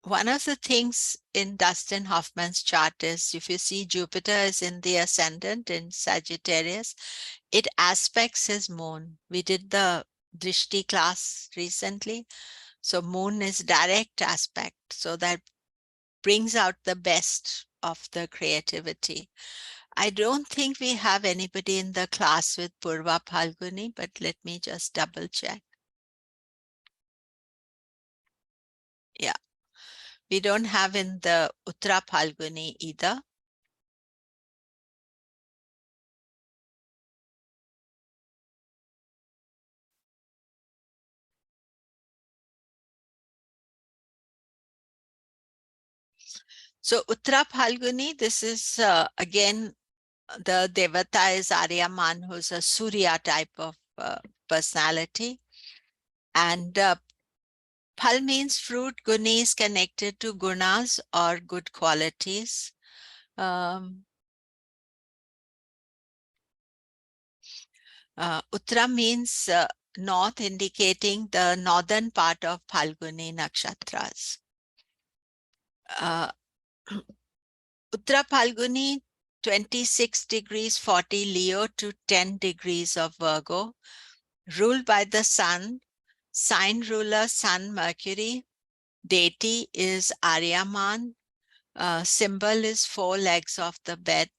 Speaker 1: One of the things in Dustin Hoffman's chart is, if you see Jupiter is in the ascendant in Sagittarius, it aspects his moon. We did the Drishti class recently. So moon is direct aspect. So that brings out the best of the creativity. I don't think we have anybody in the class with Purva Phalguni, but let me just double check. Yeah. We don't have in the Uttara Phalguni either. So Uttara Phalguni, this is again, the Devata is Aryaman, who's a Surya type of personality. And Phal means fruit, Guni is connected to gunas or good qualities. Uttara means north, indicating the northern part of Phalguni nakshatras. Uttara Phalguni, 26 degrees 40 Leo to 10 degrees of Virgo, ruled by the sun, sign ruler Sun Mercury, deity is Aryaman, symbol is 4 legs of the bed,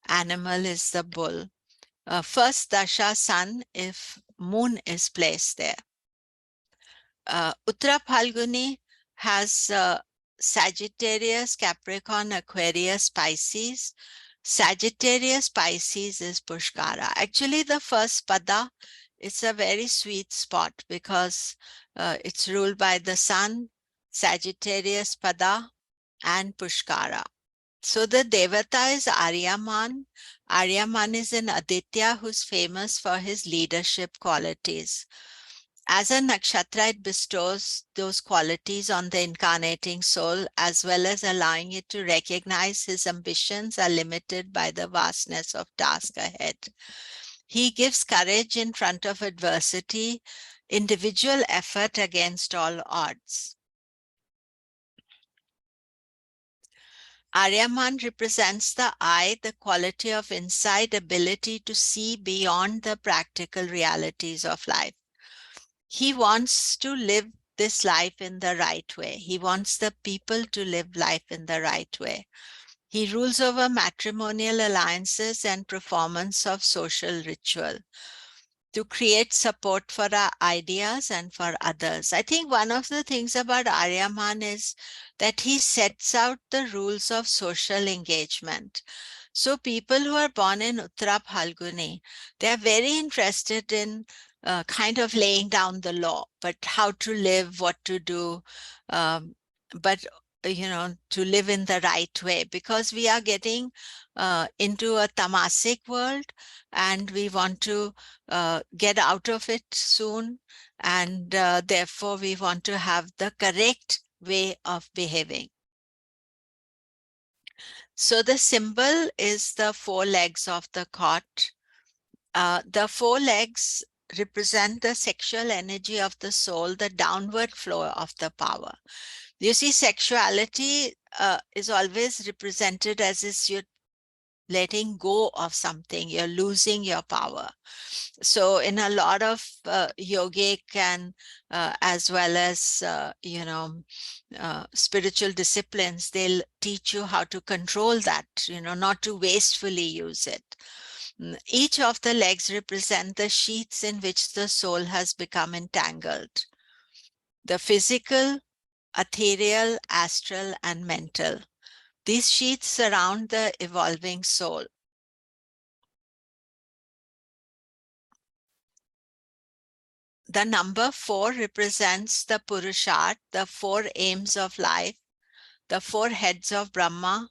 Speaker 1: animal is the bull. First dasha sun if moon is placed there. Uttara Phalguni has Sagittarius, Capricorn, Aquarius, Pisces. Sagittarius, Pisces is Pushkara. Actually, the first pada, it's a very sweet spot because it's ruled by the sun, Sagittarius Pada, and Pushkara. So the Devata is Aryaman. Aryaman is an Aditya who's famous for his leadership qualities. As a nakshatra, it bestows those qualities on the incarnating soul, as well as allowing it to recognize his ambitions are limited by the vastness of task ahead. He gives courage in front of adversity, individual effort against all odds. Aryaman represents the eye, the quality of insight, ability to see beyond the practical realities of life. He wants to live this life in the right way. He wants the people to live life in the right way. He rules over matrimonial alliances and performance of social ritual to create support for our ideas and for others. I think one of the things about Aryaman is that he sets out the rules of social engagement. So people who are born in Uttara Phalguni, they are very interested in kind of laying down the law, but how to live, what to do, but to live in the right way, because we are getting into a tamasic world and we want to get out of it soon, and therefore we want to have the correct way of behaving. So the symbol is the four legs of the cot. The four legs represent the sexual energy of the soul, the downward flow of the power. You see, sexuality is always represented as if you're letting go of something, you're losing your power. So in a lot of yogic and as well as spiritual disciplines, they'll teach you how to control that, not to wastefully use it. Each of the legs represent the sheaths in which the soul has become entangled: the physical, ethereal, astral, and mental. These sheaths surround the evolving soul. The number 4 represents the Purusharth, the 4 aims of life, the 4 heads of Brahma,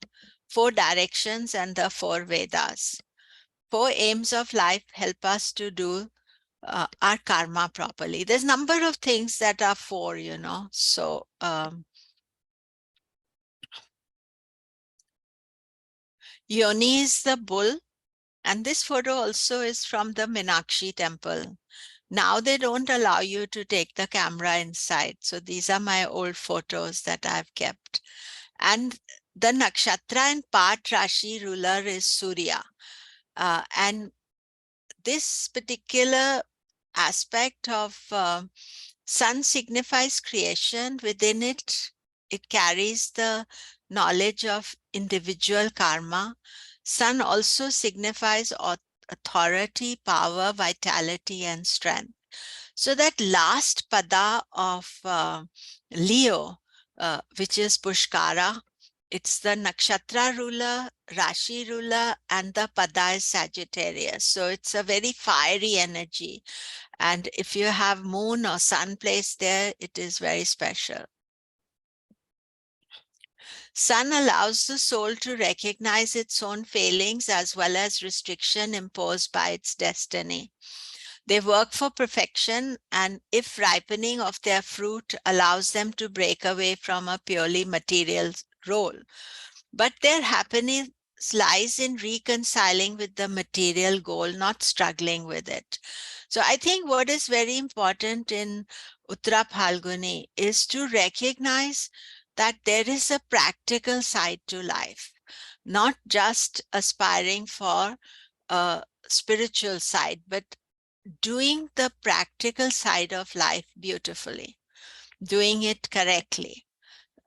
Speaker 1: 4 directions, and the 4 Vedas. 4 aims of life help us to do our karma properly. There's a number of things that are 4, So Yoni is the bull, and this photo also is from the Meenakshi temple. Now they don't allow you to take the camera inside. So these are my old photos that I've kept. And the Nakshatra and Part Rashi ruler is Surya. And this particular aspect of sun signifies creation. Within it, it carries the knowledge of individual karma. Sun also signifies authority, power, vitality, and strength. So that last pada of Leo, which is Pushkara, it's the nakshatra ruler, Rashi ruler, and the pada is Sagittarius. So it's a very fiery energy. And if you have moon or sun placed there, it is very special. Sun allows the soul to recognize its own failings as well as restriction imposed by its destiny. They work for perfection, and if ripening of their fruit allows them to break away from a purely material role. But their happiness lies in reconciling with the material goal, not struggling with it. So I think what is very important in Uttara Phalguni is to recognize that there is a practical side to life, not just aspiring for a spiritual side, but doing the practical side of life beautifully, doing it correctly,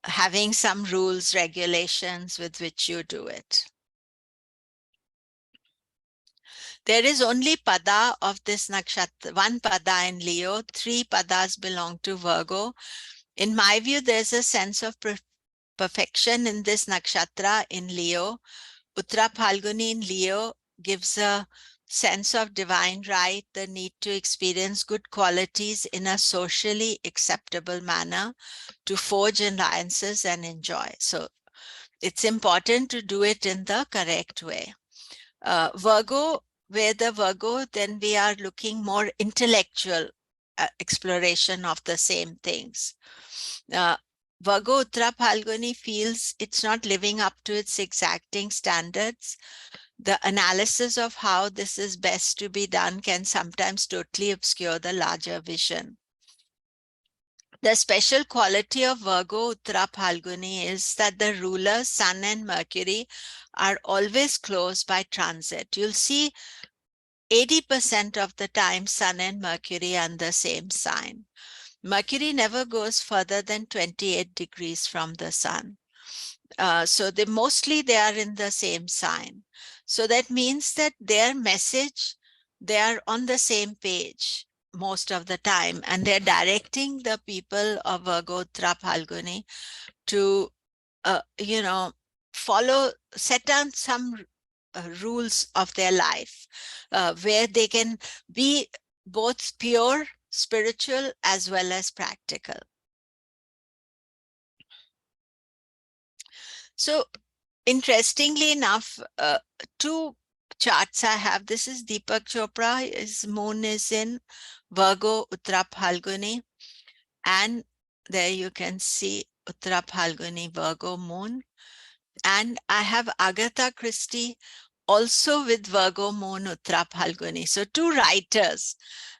Speaker 1: having some rules, regulations with which you do it. There is only pada of this nakshatra, 1 pada in Leo, 3 padas belong to Virgo. In my view, there's a sense of perfection in this nakshatra in Leo. Uttara Phalguni in Leo gives a sense of divine right, the need to experience good qualities in a socially acceptable manner, to forge alliances and enjoy. So it's important to do it in the correct way. Virgo, where the Virgo, then we are looking more intellectual exploration of the same things. Virgo Uttara Phalguni feels it's not living up to its exacting standards. The analysis of how this is best to be done can sometimes totally obscure the larger vision. The special quality of Virgo Uttara Phalguni is that the rulers, Sun and Mercury, are always close by transit. You'll see 80% of the time Sun and Mercury are in the same sign. Mercury never goes further than 28 degrees from the Sun. So they are in the same sign. So that means that their message, they are on the same page most of the time, and they're directing the people of Virgo Uttara Phalguni to, set down some rules of their life, where they can be both pure, spiritual, as well as practical. So interestingly enough, two charts I have. This is Deepak Chopra. His moon is in Virgo Uttara Phalguni. And there you can see Uttara Phalguni Virgo moon. And I have Agatha Christie also with Virgo moon Uttara Phalguni. So two writers.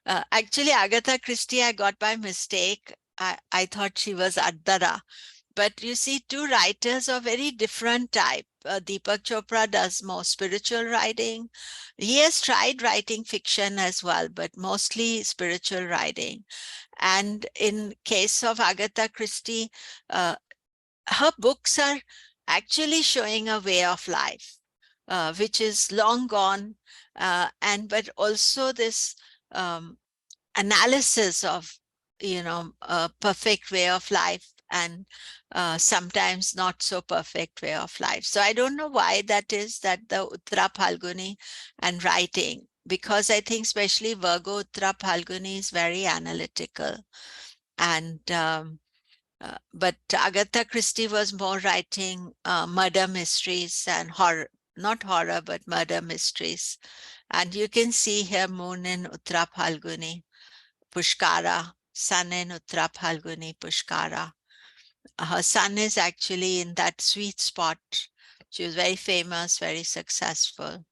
Speaker 1: Actually, Agatha Christie I got by mistake. I thought she was Ardra. But you see, two writers of very different type. Deepak Chopra does more spiritual writing. He has tried writing fiction as well, but mostly spiritual writing. And in case of Agatha Christie, her books are actually showing a way of life, which is long gone, but also this analysis of, a perfect way of life, and sometimes not so perfect way of life. So I don't know why that is, that the Uttara Phalguni and writing, because I think especially Virgo Uttara Phalguni is very analytical. And but Agatha Christie was more writing murder mysteries and horror, not horror, but murder mysteries. And you can see here moon in Uttara Phalguni, Pushkara, Sun in Uttara Phalguni, Pushkara. Her son is actually in that sweet spot. She was very famous, very successful.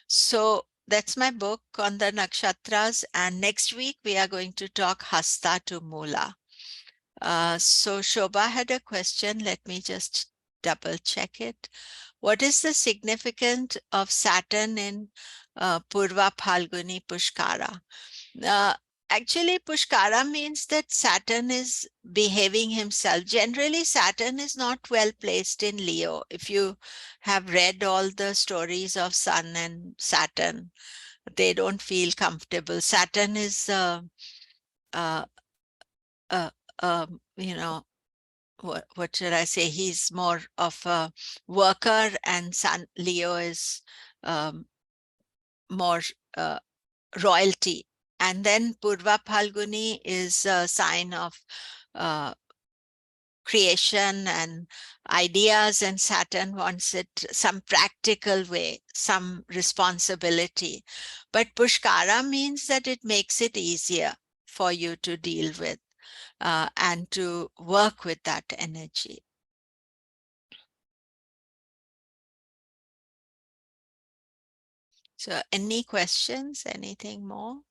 Speaker 1: So that's my book on the nakshatras. And next week we are going to talk Hasta to Mula. So Shobha had a question. Let me just double check it. What is the significance of Saturn in Purva Phalguni Pushkara? Actually, Pushkara means that Saturn is behaving himself. Generally, Saturn is not well placed in Leo. If you have read all the stories of Sun and Saturn, they don't feel comfortable. Saturn is, what should I say? He's more of a worker, and Leo is more royalty. And then Purva Phalguni is a sign of creation and ideas, and Saturn wants it some practical way, some responsibility. But Pushkara means that it makes it easier for you to deal with and to work with that energy. So any questions, anything more?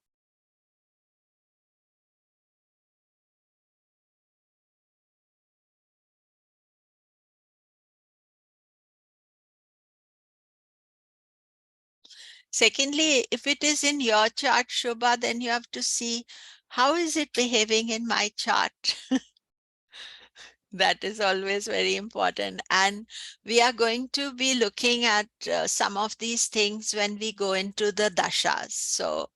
Speaker 1: Secondly, if it is in your chart, Shobha, then you have to see how is it behaving in my chart. That is always very important. And we are going to be looking at some of these things when we go into the dashas. So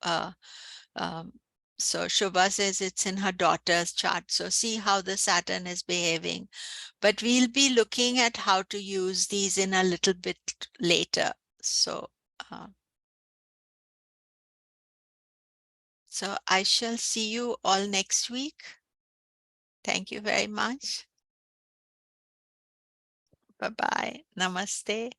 Speaker 1: Shobha says it's in her daughter's chart. So see how the Saturn is behaving. But we'll be looking at how to use these in a little bit later. So So I shall see you all next week. Thank you very much. Bye-bye. Namaste.